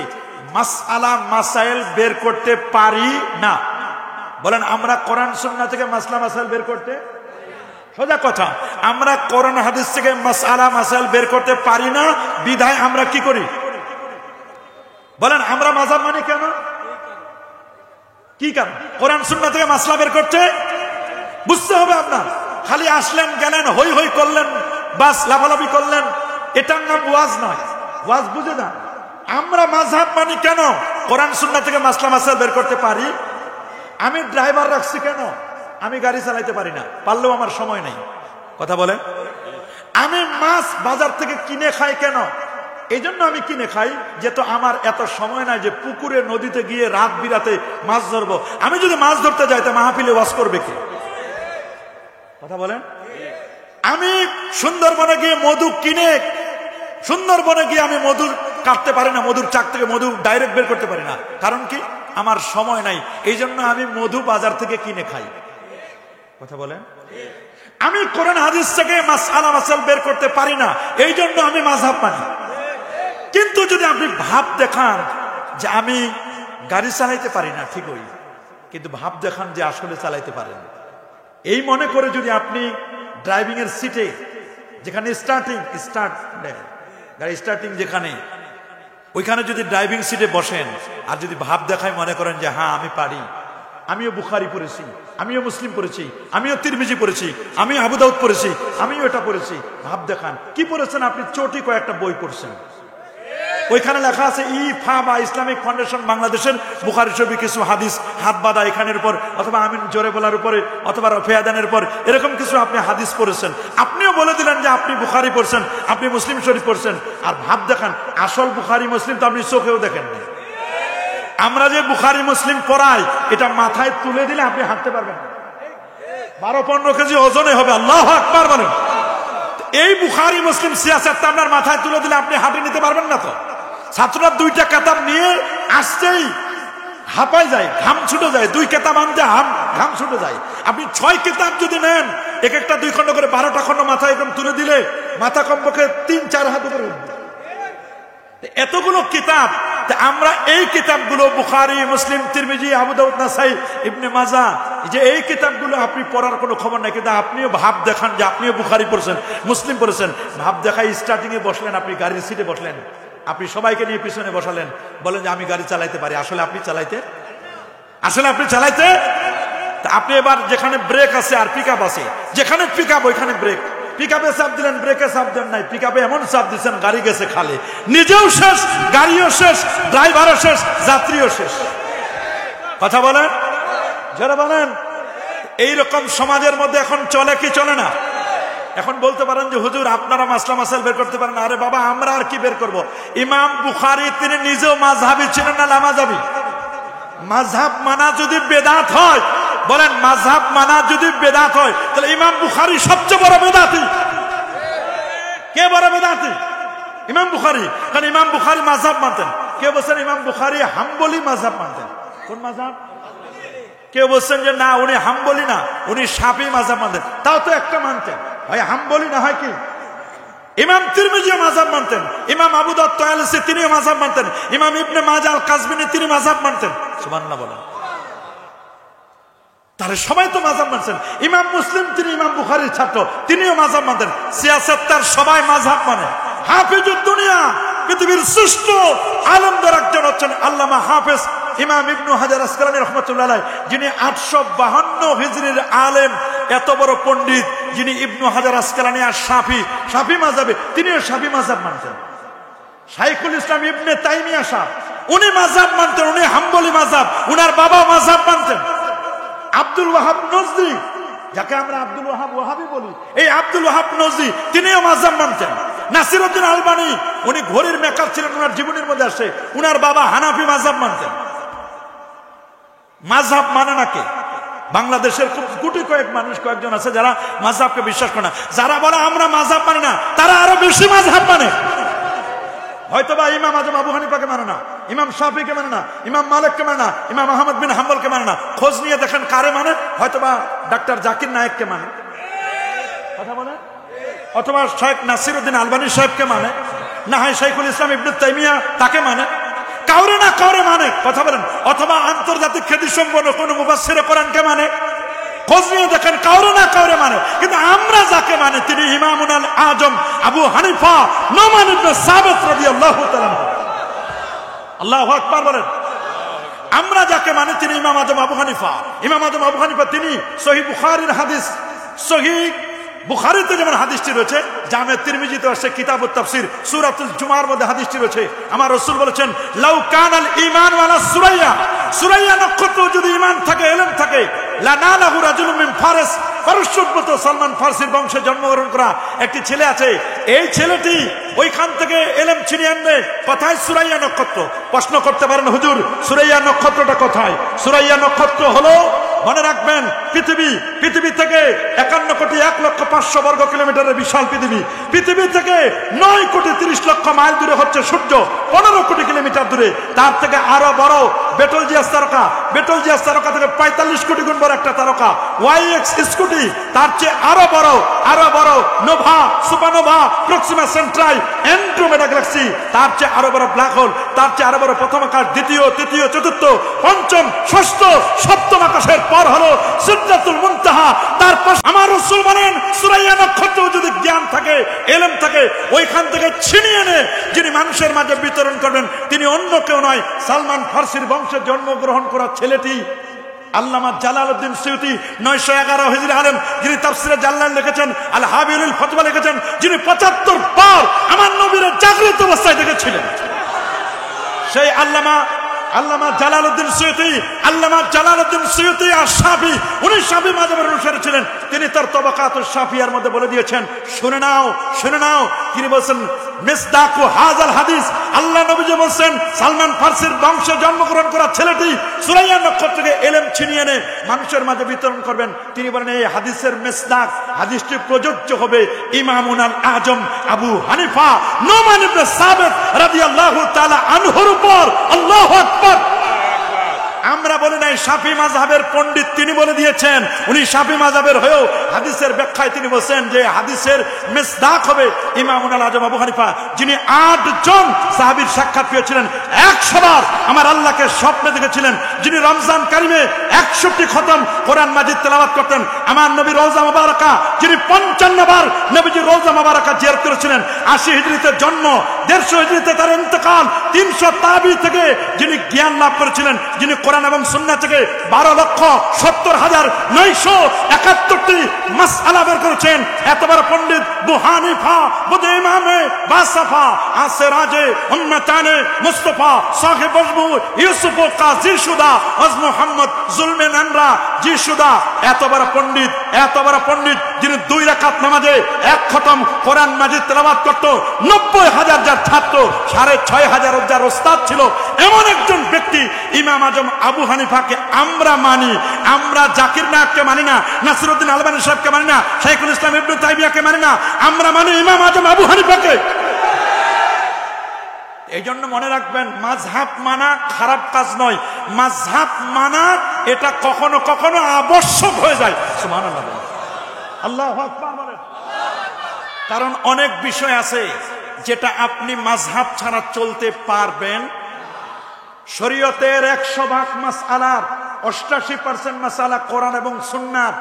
A: মাসআলা মাসাইল বের করতে পারি না। বলেন, আমরা কোরআন সুন্নাহ থেকে মাসলা মাসাইল বের করতে, সোজা কথা, আমরা কোরআন হাদিস থেকে মাসআলা মাসাইল বের করতে পারি না, বিধায় আমরা কি করি? বলেন, আমরা মাযহাব মানি কেন? কি কারণ? কোরআন সুন্নাহ থেকে মাসলা বের করতে বুঝতে হবে আপনার। খালি আসলেন গেলেন হই হই করলেন বাস লাফালাফি করলেন, এটার নাম ওয়াজ নয়। ওয়াজ বুঝে না। আমরা মাযহাব মানি কেন? কোরআন সুন্নাহ থেকে মাসলা মাসাইল বের করতে পারি। আমি ড্রাইভার রাখছি কেন? আমি গাড়ি চালাইতে পারি না, পারলেও আমার সময় নেই। কথা বলেন। আমি মাছ বাজার থেকে কিনে খাই কেন? এই জন্য আমি কিনে খাই যে তো আমার এত সময় নাই যে পুকুরে নদীতে গিয়ে রাত বিরাতে মাছ ধরবো। আমি যদি মাছ ধরতে যাই তা মাহফিলে ওয়াজ করবে কে? কথা বলেন। আমি সুন্দরবনে গিয়ে মধু কিনে, সুন্দরবনে গিয়ে আমি মধু কাটতে পারি না, মধুর চাক থেকে মধু ডাইরেক্ট বের করতে পারি না। কারণ কি? আমার সময় নাই। এই জন্য আমি মধু বাজার থেকে কিনে খাই। কথা বলেন। আমি কোরআন হাদিস থেকে মাসআলা মাসাইল বের করতে পারি না, এই জন্য আমি মাযহাব মানি। কিন্তু যদি আপনি ভাব দেখান যে আমি গাড়ি চালাইতে পারি না, ঠিকই, কিন্তু ভাব দেখান যে আসলে চালাইতে পারেন, এই মনে করে যদি আপনি ড্রাইভিং এর সিটে, যেখানে গাড়ি স্টার্টিং যেখানে, ওইখানে যদি ড্রাইভিং সিটে বসেন আর যদি ভাব দেখায় মনে করেন যে হ্যাঁ আমি পারি, আমিও বুখারী পড়েছি, আমিও মুসলিম পড়েছি, আমিও তিরমিজি পড়েছি, আমিও আবু দাউদ পড়েছি, আমিও এটা পড়েছি, ভাব দেখান। কি পড়েছেন আপনি? চটি কয়েকটা বই পড়ছেন, ওইখানে লেখা আছে ইফা বা ইসলামিক ফাউন্ডেশন বাংলাদেশের বুখারী শরীফ কিছু হাদিস, হাত বাঁধা এখানের উপর, অথবা আমিন জোরে বলার উপরে, অথবা রফিয়াদানের উপর, এরকম কিছু আপনি হাদিস পড়েছেন। আপনিও বলে দিলেন যে আপনি বুখারী পড়ছেন, আপনি মুসলিম শরীফ পড়ছেন, আর ভাব দেখান আসল বুখারী মুসলিম তো আপনি চোখেও দেখেন না। আমরা যে বুখারী মুসলিম পড়াই, এটা মাথায় তুলে দিলে আপনি হাঁটতে পারবেন না, 12-15 কেজি ওজনে হবে। আল্লাহু আকবার বলেন। এই বুখারী মুসলিম সিয়াসতটা আপনার মাথায় তুলে দিলে আপনি হাঁটে নিতে পারবেন না। তো ছাত্ররা 2টা কিতাব নিয়ে আসছেই হাঁপায় যায়, ঘাম ছুটে যায়, 2 কিতাব আনতে ঘাম ছুটে যায়। আপনি 6 কিতাব যদি নেন, এক একটা 2 খন্ড করে 12টা খন্ড মাথায় এরকম তুলে দিলে মাথা কমপক্ষে 3-4 হাত উপরে উঠবে। এতগুলো কিতাব, আমরা এই কিতাবগুলো বুখারী, মুসলিম, তিরমিজি, আবু দাউদ, নাসাই, ইবনে মাজাহ, যে এই কিতাবগুলো আপনি পড়ার কোনো খবর নাই, কিন্তু আপনিও ভাব দেখান যে আপনিও বুখারী পড়ছেন, মুসলিম পড়েছেন। ভাব দেখাই স্টার্টিং এ বসলেন, আপনি গাড়ির সিটে বসলেন, আপনি সবাইকে নিয়ে পিছনে বসালেন, বলেন যে আমি গাড়ি চালাইতে পারি। আসলে আপনি চালাইতে আপনি এবার যেখানে ব্রেক আছে আর পিকআপ আছে, যেখানে পিকআপ ওইখানে ব্রেক, পিকআপে চাপ দিলেন, ব্রেকে চাপ দেন নাই, পিকআপে এমন চাপ দিচ্ছেন গাড়ি গেছে খালে, নিজেও শেষ, গাড়িও শেষ, ড্রাইভারও শেষ, যাত্রীও শেষ। কথা বলেন, যারা বলেন। এইরকম সমাজের মধ্যে এখন চলে কি চলে না? এখন বলতে পারেন যে হুজুর আপনারা মাসলা মাসাইল বের করতে পারেন। আরে বাবা, আমরা আর কি বের করব? ইমাম বুখারী তিনি নিজেও মাযহাবী ছিলেন না লামাযাবী? মাযহাব মানা যদি বেদাত হয়, বলেন মাযহাব মানা যদি বেদাত হয়, তাহলে ইমাম বুখারী সবচেয়ে বড় বেদাতি। কে বড় বেদাতি? ইমাম বুখারী। কারণ ইমাম বুখারী মাযহাব মানতেন। কেউ বলছেন ইমাম বুখারী হাম্বলি মাযহাব মানতেন। কোন মাযহাব? কেউ বলছেন যে না, উনি হাম্বলি না, উনি শাফি মাযহাব মানতেন। তাও তো একটা মানতেন, হয় হাম্বলি না হয় কি? ইমাম তিরমিজি মাযহাব মানতেন, ইমাম আবু দাউদ তায়ালিসি তিনিও মাযহাব মানতেন, ইমাম ইবনে মাজাহ আল কাজবিনী তিনি মাযহাব মানতেন। সুবহানাল্লাহ বলেন। তাহলে সবাই তো মাযহাব মানছেন। ইমাম মুসলিম তিনি ইমাম বুখারীর ছাত্র, তিনিও মাযহাব মানতেন। সিয়াসতদার সবাই মাযহাব মানে। হাফিজুদ দুনিয়া, পৃথিবীর শ্রেষ্ঠ আলেমদের একজন হচ্ছেন আল্লামা হাফেজ ইমাম ইবনু হাজার আসকালানী রাহমাতুল্লাহ আলাইহি, যিনি 852 হিজরির আলেম, এত বড় পণ্ডিত, যিনি ইবনু হাজার আসকালানী আর শাফি মাযহাবে, তিনিও শাফি মাযহাব মানতেন। শাইখুল ইসলাম ইবনে তাইমিয়া সাহেব, উনি মাযহাব মানতেন, উনি হাম্বলি মাযহাব, উনার বাবা মাযহাব মানতেন। আব্দুল ওয়াহাব নজদি, যাকে আমরা আব্দুল ওয়াহাব ওয়াহাবি বলি, এই আব্দুল ওয়াহাব নজদি তিনিও মাযহাব মানতেন। নাসিরউদ্দিন আলবানী, উনি ঘড়ির মেকার ছিলেন, উনার জীবনের মধ্যে আসে, উনার বাবা হানাফি মাযহাব মানতেন। মাযহাব মানে না কে? বাংলাদেশের খুব গুটি কয়েক মানুষ, কয়েকজন আছে যারা মাযহাবকে বিশ্বাস করে না। যারা বলে আমরা মাযহাব মানি না, তারা আরো বেশি মাযহাব মানে। হয়তোবা ইমাম আজম আবু হানিফাকে মানে না, ইমাম শাফিকে মানে না, ইমাম মালিককে মানে না, ইমাম আহমদ বিন হাম্বলকে মানে না। খোঁজ নিয়ে দেখেন কারে মানে। হয়তোবা ডাক্তার জাকির নায়েককে মানে। কথা বলে, অথবা শেখ নাসিরউদ্দিন আলবানী সাহেবকে মানে, না হয় শাইখুল ইসলাম ইবনে তাইমিয়া তাকে মানে, কাউরে না কাউরে মানে, কথা বলেন, অথবা আন্তর্জাতিক খ্যাতি সম্পন্ন কোন মুফাসসিরে কোরআনকে মানে, খোঁজ নিয়ে দেখেন কাউরে না কাউরে মানে। কিন্তু আমরা যাকে মানে তিনি ইমামুল আজম আবু হানিফা নুমান ইবনে সাবিত রাদিয়াল্লাহু তাআলা। আল্লাহু আকবার বলেন। আমরা যাকে মানে তিনি ইমাম আজম আবু হানিফা। ইমাম আজম আবু হানিফা তিনি সহিহ বুখারীর হাদিস, সহিহ বুখারীতে যেমন হাদিসটি রয়েছে, জামে তিরমিজিতে আছে কিতাবুত তাফসীর সূরাতুল জুমার মধ্যে হাদিসটি রয়েছে। আমার রাসূল বলেছেন, লাউ কানাল ঈমান ওয়ালা সুরাইয়া, সুরাইয়া নক্ষত্র যদি ঈমান থাকে, ইলম থাকে, লানালাহু রাজুলুম মিন ফারস, ফারস্যুদ্ভূত সালমান ফারসির বংশে জন্মগ্রহণ করা একটি ছেলে আছে, এই ছেলেটি ওইখান থেকে ইলম ছিনিয়ে আনবে। কোথায়? সুরাইয়া নক্ষত্র। প্রশ্ন করতে পারেন, হুজুর সুরাইয়া নক্ষত্রটা কোথায়? সুরাইয়া নক্ষত্র হলো, মনে রাখবেন, পৃথিবী থেকে 51,01,05,000 বর্গ কিলোমিটারের বিশাল পৃথিবী। পৃথিবী থেকে 9,30,00,000 মাইল দূরে হচ্ছে সূর্য, 15 কোটি কিলোমিটার দূরে। তার থেকে আরো বড় বেটলজিয়াস তারকা, বেটলজিয়াস তারকা থেকে 45 কোটি গুণ বড় একটা তারকা ওয়াইএক্স স্কুটি, তার চেয়ে আরো বড় Nova, supernova, Proxima সেন্ট্রাই, Andromeda Galaxy, তার চেয়ে আরো বড় ব্ল্যাক হোল, তার চেয়ে আরো বড় প্রথম আকাশ, দ্বিতীয়, তৃতীয়, চতুর্থ, পঞ্চম, ষষ্ঠ, সপ্তম আকাশের পর হলো সিদরাতুল মুনতাহা। তার পাশে আমার রাসূল বলেন, সুরাইয়া নক্ষত্র যদি জ্ঞান থাকে, ইলম থাকে, ওইখান থেকে ছিনিয়ে এনে যিনি মানুষের মাঝে বিতরণ করবেন তিনি অন্য কেউ নয়, সালমান ফারসির বংশে জন্মগ্রহণ করা ছেলেটি আল্লামা জালালউদ্দিন সুয়ুতী 911 হিজরি আলেম, যিনি তাফসিরে জাল্লাল লিখেছেন, আল হাবিউল ফতওয়া লিখেছেন, যিনি 75 বার আমার নবীর জাগ্রত অবস্থায় দেখেছিলেন, সেই আল্লামা জালালউদ্দিন সুয়ুতী আর শাফি, উনি শাফি মাযহাবের অনুসারী ছিলেন। তিনি তার তবাকাতুশ শাফিয়ার মধ্যে বলে দিয়েছেন, শুনে নাও, তিনি বলেছেন, মিসদাকু হাযাল হাদিস, আল্লাহ নবীজি বলেন সালমান ফারসির বংশে জন্মগ্রহণ করা ছেলেটি সুরাইয়া নক্ষত্রকে ইলম ছিনিয়ে এনে মানুষের মাঝে বিতরণ করবেন। তিনি বলেন, এই হাদিসের মিসদাক, হাদিসটি প্রযোজ্য হবে ইমামুল আজম আবু হানিফা নুমান ইবনে সাবিত রাদিয়াল্লাহু তাআলা আনহুর উপর। আল্লাহু আকবার। আমরা বলি নাই শাফি মাযহাবের পণ্ডিত তিনি বলে দিয়েছেন, উনি শাফি মাযহাবের হয়েও হাদিসের ব্যাখ্যায় তিনি বলেছেন যে হাদিসের মিসদাক হবে ইমামুল আজম আবু হানিফা, যিনি 8 জন সাহাবীর সাক্ষাৎ পেয়েছিলেন, 100 বার আমার আল্লাহকে স্বপ্নে দেখেছিলেন, যিনি রমজান কারিমে 61 খতম কোরআন মাজিদ তেলাওয়াত করতেন, আমার নবী রওজা মুবারাকা, যিনি 55 বার নবীজি রওজা মুবারাকা জিয়ারত করেছিলেন, 80 হিজরিতে জন্ম, 150 হিজরিতে তার ইন্তেকাল, 300 তাবি থেকে যিনি জ্ঞান লাভ করেছিলেন, যিনি কোরআন এবং সুন্নাহ থেকে 12,70,971টি মাসআলা বের করেছেন, এত বড় পণ্ডিত আবু হানিফা, বুদ ইমামে বাসাফা, আসরাজে উম্মতানে মুস্তাফা, সাহেব মজমু, ইউসুফ কাজী শুদা, আজ মুহাম্মদ জুলমে নামরা জি শুদা, এত বড় পণ্ডিত যিনি 2 রাকাত নামাজে 1 খতম কোরআন মাজিদ তেলাওয়াত করত, 90,000 যার ছাত্র, 6,500 যার ওস্তাদ ছিল, এমন একজন ব্যক্তি ইমাম আজম আবু হানিফাকে আমরা মানি। আমরা জাকির নায়ককে মানি না, নাসিরউদ্দিন আলবানী সাহেবকে মানি না, শাইখুল ইসলাম ইবনে তাইমিয়াকে মানি না, আমরা মানি ইমাম আজম আবু হানিফাকে। এই জন্য মনে রাখবেন, মাযহাব মানা খারাপ কাজ নয়, মাযহাব মানা এটা কখনো কখনো আবশ্যক হয়ে যায়। সুবহানাল্লাহ, আল্লাহু আকবার বলেন। কারণ অনেক বিষয় আছে যেটা আপনি মাযহাব ছাড়া চলতে পারবেন। শরীয়তের 100 মাসআলার 88% মাসআলা কোরআন এবং সুন্নাহ,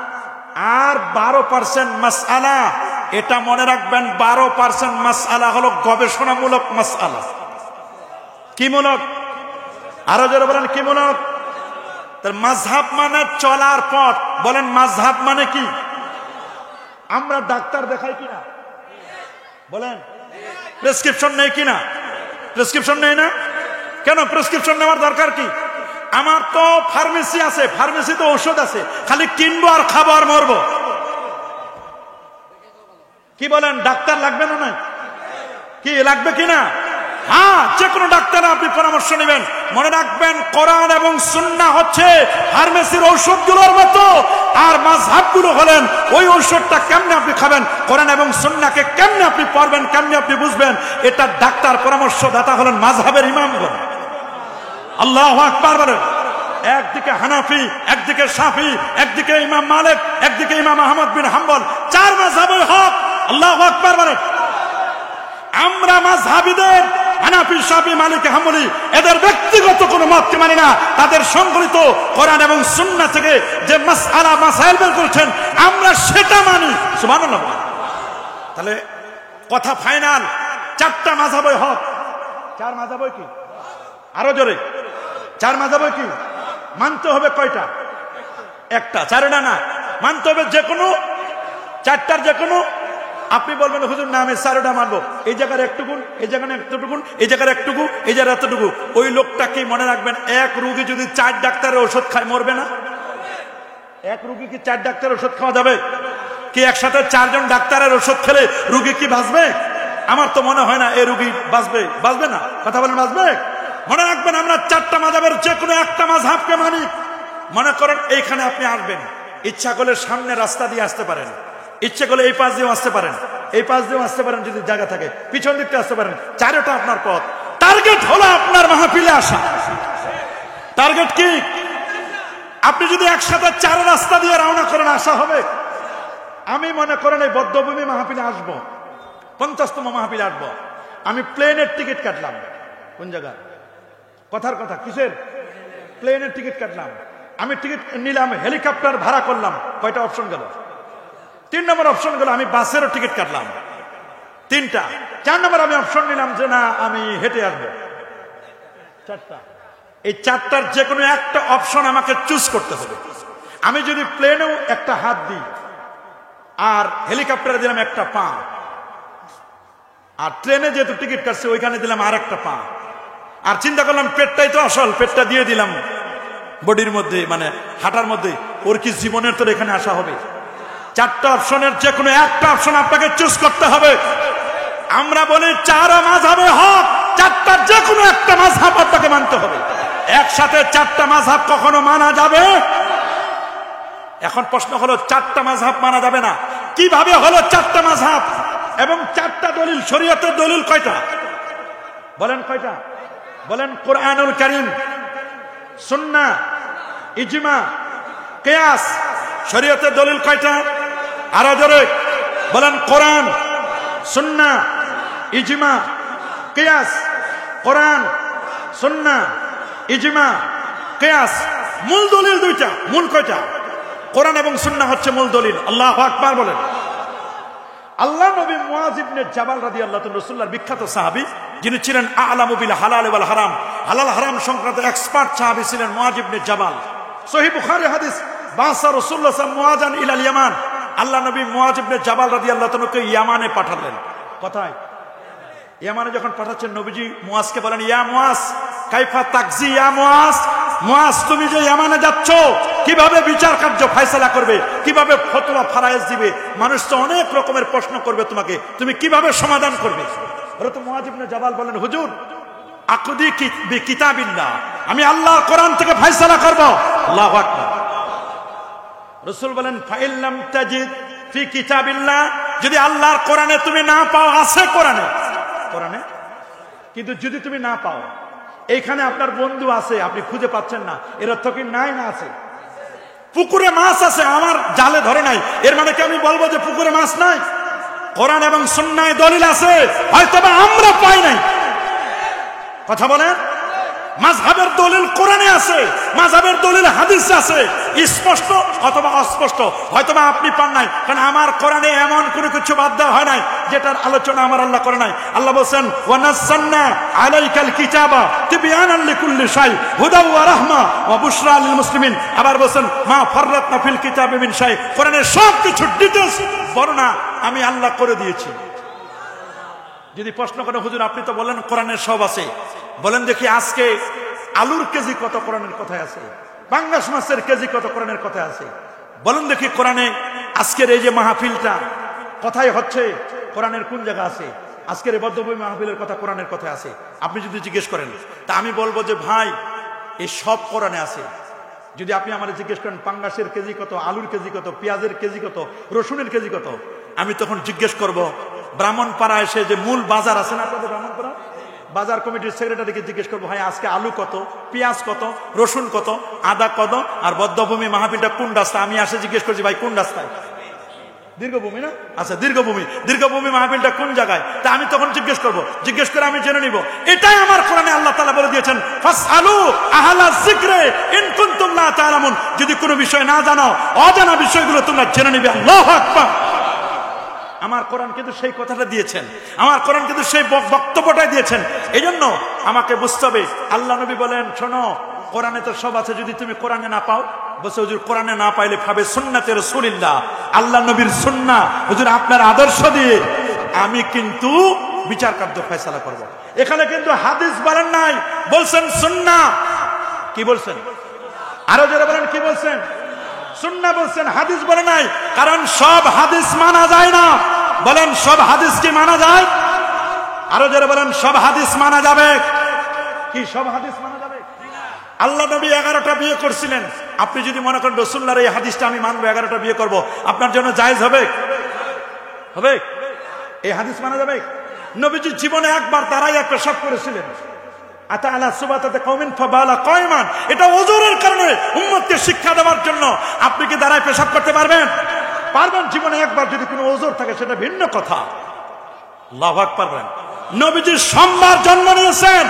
A: আর 12% মাসআলা, এটা মনে রাখবেন, 12% মাসআলা হলো গবেষণামূলক মাসআলা। কি মূলক? আরো জোরে বলেন, কি মূলক? তার মাযহাব মানে চলার পথ। বলেন মাযহাব মানে কি? আমরা ডাক্তার দেখাই কিনা? বলেন প্রেসক্রিপশন নেই কিনা? প্রেসক্রিপশন নেই না কেন? প্রেসক্রিপশন নেওয়ার দরকার কি? আমার তো ফার্মেসি আছে, ফার্মেসিতে ঔষধ আছে, খালি কিনবো আর খাবো আর মরবো। কি বলেন, ডাক্তার লাগবে না? না কি লাগবে কিনা? হ্যাঁ, যে কোনো ডাক্তার আপনি পরামর্শ নেবেন। মনে রাখবেন, কোরআন এবং সুন্নাহ হচ্ছে ফার্মেসির ঔষধগুলোর মতো, আর মাযহাবগুলো হলেন ওই ঔষধটা কেমনে আপনি খাবেন, কোরআন এবং সুন্নাহকে কেমনে আপনি পড়বেন, কেমনে আপনি বুঝবেন, এটা ডাক্তার পরামর্শদাতা হলেন মাযহাবের ইমামগণ। আল্লাহু আকবার বলেন। একদিকে হানাফি, একদিকে শাফি, একদিকে ইমাম মালিক, একদিকে ইমাম আহমদ বিন হাম্বল, 4 মাযহাবই হক। আল্লাহু আকবার বলেন। আমরা মাযহাবিদের হানাফি, শাফি, মালিকি, হাম্বলি এদের ব্যক্তিগত কোনো মতকে মানি না। তাদের সংকলিত কোরআন এবং সুন্নাহ থেকে যে মাসআলা মাসাইল বের করেছেন আমরা সেটা মানি। সুবহানাল্লাহ। তাহলে কথা ফাইনাল, 4টা মাযহাবই হক। 4 মাযহাবই কি? আরো জোরে, 4 মাযহাবই কি? মানতে হবে কয়টা? একটা। 4টা না, মানতে হবে যে কোনো 4টার যে কোনো। আপনি বলবেন হুজুর না আমি 4টা মানবো, এই জায়গার একটুকুন, এই জায়গায় একটুকুন, এই জায়গার একটুকু, এই জায়গার এতটুকু। ওই লোকটাকে মনে রাখবেন, এক রোগী যদি 4 ডাক্তারের ওষুধ খায় মরবে না? এক রোগী কি 4 ডাক্তারের ওষুধ খাওয়া যাবে? কি একসাথে 4 জন ডাক্তারের ওষুধ খেলে রোগী কি বাঁচবে? আমার তো মনে হয় না এই রোগী বাঁচবে। বাঁচবে না? কথা বলেন, বাঁচবে? মনে রাখবেন আমরা 4টা মাযহাবের যে কোনো একটা মাযহাবকে মানি। মনে করেন এইখানে আপনি আসবেন, ইচ্ছা করলে সামনে রাস্তা দিয়ে আসতে পারেন, ইচ্ছে করলে এই পাশ দিয়েও আসতে পারেন, এই পাশ দিয়েও আসতে পারেন যদি জায়গা থাকে, পিছন দিকটা আসতে পারেন। 4টা আপনার পথ। টার্গেট হলো আপনার মাহফিলে আসা। টার্গেট কি? আপনি যদি একসাথে 4 রাস্তা দিয়ে রওনা করেন আসা হবে? আমি মনে করেন এই বদ্ধভূমি মাহফিলে আসবো, 50তম মাহফিলে আসবো। আমি প্লেনের টিকিট কাটলাম। কোন জায়গা? কথার কথা, কিসের? প্লেনের টিকিট কাটলাম। আমি টিকিট নিলাম, হেলিকপ্টার ভাড়া করলাম। কয়টা অপশন গেল? 3 নম্বর অপশন গেল আমি বাসেরও টিকিট কাটলাম, 3টা। 4 নম্বর আমি অপশন নিলাম যে না আমি হেঁটে আসবো, 4টা। এই 4টার যে কোনো একটা অপশন আমাকে চুজ করতে হবে। আমি যদি প্লেনেও একটা হাত দিই আর হেলিকপ্টারে দিলাম একটা পা, আর ট্রেনে যেহেতু টিকিট কাটছে ওইখানে দিলাম আর একটা পা, আর চিন্তা করলাম পেটটাই তো আসল, পেটটা দিয়ে দিলাম বডির মধ্যে, মানে হাঁটার মধ্যে, ওর কি জীবনের তোর এখানে আসা হবে? 4টা অপশনের যে কোনো একটা অপশন আপনাকে চুজ করতে হবে। আমরা বলি 4 মাযহাবে হক, 4টার যে কোনো একটা মাযহাব আপনাকে মানতে হবে। একসাথে 4টা মাযহাব কখনো মানা যাবে? এখন প্রশ্ন হলো 4টা মাযহাব মানা যাবে না, কিভাবে হলো 4টা মাযহাব? এবং 4টা দলিল, শরীয়তের দলিল কয়টা? বলেন কয়টা? বলেন। কোরআনুল কারীম, সুন্নাহ, ইজমা, কিয়াস। শরীয়তের দলিল কয়টা? আরো জোরে বলেন। কোরআন, সুন্নাহ, ইজমা, কিয়াস। কোরআন, সুন্নাহ, ইজমা, কিয়াস। মূল দলিল 2টা। মূল কয়টা? কোরআন এবং সুন্নাহ হচ্ছে মূল দলিল। আল্লাহু আকবার বলেন। আল্লাহ নবী মুআয ইবনে জাবাল রাদিয়াল্লাহু তাআলা, রাসূলুল্লাহর বিখ্যাত সাহাবী, যিনি ছিলেন আ'লামু বিল হালাল ওয়াল হারাম, হালাল হারাম সংক্রান্ত এক্সপার্ট সাহাবী ছিলেন মুআয ইবনে জাবাল। সহিহ বুখারী হাদিস, বাসা রাসূলুল্লাহ সাল্লাল্লাহু আলাইহি ওয়াসাল্লাম মুআযান ইলাল ইয়ামান। আল্লাহ নবী মুআয ইবনে জাবাল রাদিয়াল্লাহু তাআলাকে ইয়ামানে পাঠালেন। কোথায়? ইয়ামানে যখন পাঠাচ্ছেন নবীজি মুআযকে বলেন, ইয়া মুআয কাইফা তাকজি ইয়া মুআয। মুআয তুমি যে ইয়ামানে যাচ্ছ, কিভাবে বিচার কার্য ফায়সালা করবে, কিভাবে ফতোয়া ফারায়েজ দিবে? মানুষ তো অনেক রকমের প্রশ্ন করবে তোমাকে, তুমি কিভাবে সমাধান করবে? হযরত মুআয ইবনে জাবাল বলেন, হুজুর আকুদি বিকিতাবিল্লাহ, আমি আল্লাহর কোরআন থেকে ফায়সালা করব। আল্লাহু আকবার। রাসূল বলেন, ফাইল্লাম তাজিদ ফি কিতাবিল্লাহ, যদি আল্লাহর কোরআনে তুমি না পাও, আছে কোরআনে, কোরআনে, কিন্তু যদি তুমি না পাও, এইখানে আপনার বন্ধু আছে আপনি খুঁজে পাচ্ছেন না, এর অর্থ কি নাই না আছে? পুকুরে মাছ আছে, আমার জালে ধরে নাই, এর মানে কি আমি বলবো যে পুকুরে মাছ নাই? কোরআন এবং সুন্নাহয় দলিল আছে, হয়তোবা আমরা পাই নাই। কথা বলেন। মাযহাবের দলিল কোরআনে আছে, মাযহাবের দলিল হাদিসে আছে, স্পষ্ট অথবা অস্পষ্ট। হয়তোবা আপনি পান নাই, কারণ আমার কোরআনে এমন কোনো কিছু বাদ দেওয়া হয় নাই যেটার আলোচনা আমার আল্লাহ করে নাই। আল্লাহ বলেন, ওয়া নাযালনা আলাইকাল কিতাবা তিবয়ানান লিকুল্লি শাই হুদা ওয়া রাহমা ওয়া বুশরা লিল মুসলিমিন। আবার বলেন, মা ফাররাতনা ফিল কিতাবি মিন শাই, কোরআনের সব কিছু ডিটেইলস বর্ণনা আমি আল্লাহ করে দিয়েছি। যদি প্রশ্ন করে, হুজুর আপনি তো বলেন কোরআনের সব আছে, বলেন দেখি আজকে আলুর কেজি কত কোরআনের কথায় আছে? পাঙ্গাস মাছের কেজি কত কোরআনের কথায় আছে? বলেন দেখি কোরআনে আজকের এই যে মাহফিলটা কথাই হচ্ছে, কোরআনের কোন জায়গা আছে? আজকের এই বদ্ধভূমি মাহফিলের কথা কোরআনের কথায় আছে? আপনি যদি জিজ্ঞেস করেন, তা আমি বলবো যে ভাই এই সব কোরআনে আছে। যদি আপনি আমাদের জিজ্ঞেস করেন পাঙ্গাসের কেজি কত, আলুর কেজি কত, পেঁয়াজের কেজি কত, রসুনের কেজি কত, আমি তখন জিজ্ঞেস করব ব্রাহ্মণপাড়া এসে যে মূল বাজার আছে না আপনাদের ব্রাহ্মণপাড়া, বাজার কমিটির সেক্রেটারিকে জিজ্ঞেস করবো, ভাই আজকে আলু কত, পেঁয়াজ কত, রসুন কত, আদা কত, আর বদ্ধভূমি মাহফিলটা কোন রাস্তা? আমি আসে জিজ্ঞেস করছি, ভাই কোন রাস্তায়? দীর্ঘভূমি না? আচ্ছা দীর্ঘভূমি মাহফিলটা কোন জায়গায়? তা আমি তখন জিজ্ঞেস করবো, জিজ্ঞেস করে আমি জেনে নিব। এটাই আমার কোরআনে আল্লাহ তাআলা বলে দিয়েছেন, ফাসআলু আহলা যিকরি ইন কুনতুম লা তা'লামুন। যদি কোনো বিষয় না জানো, অজানা বিষয়গুলো তোমরা জেনে নিবে। আল্লাহু আকবার। আমার কোরআন কিন্তু সেই কথাটা দিয়েছেন, আমার কোরআন কিন্তু সেই বক্তব্যটাই দিয়েছেন। এই জন্য আমাকে বুঝতে হবে, আল্লাহ নবী বলেন, শোনো কোরআনে তো সব আছে, যদি তুমি কোরআনে না পাও, বলছে হুজুর কোরআনে না পাইলে ভাবে সুন্নাতে রাসূলুল্লাহ, আল্লাহ নবীর সুন্নাহ, হুজুর আপনার আদর্শ দিয়ে আমি কিন্তু বিচার কার্য ফয়সালা করব। এখানে কিন্তু হাদিস বলেন নাই, বলছেন সুন্নাহ। কি বলছেন? আরো যারা বলেন কি বলছেন? সুন্নাহ বলছেন, হাদিস বলে নাই। কারণ সব হাদিস মানা যায় না। বলেন সব হাদিস কি মানা যায়? আরো যারা বলেন সব হাদিস মানা যাবে? কি সব হাদিস মানা যাবে? আল্লাহ নবী 11টা বিয়ে করছিলেন। আপনি যদি মনে করেন রাসূলুল্লাহর এই হাদিসটা আমি মানবো, 11টা বিয়ে করব, আপনার জন্য জায়েজ হবে? হবে? এই হাদিস মানা যাবে? নবীজি জীবনে একবার দাঁড়াইয়া পেশাব করেছিলেন। আতা আলা সুবাতাতে কওমিন ফাবালা কায়মান। এটা ওযরের কারণে উম্মতকে শিক্ষা দেওয়ার জন্য। আপনি কি দাঁড়ায় পেশাব করতে পারবেন? পারবেন। জীবনে একবার যদি কোনো ওযর থাকে সেটা ভিন্ন কথা। আল্লাহু আকবার বলেন। নবীজি সোমবার জন্ম নিয়েছেন।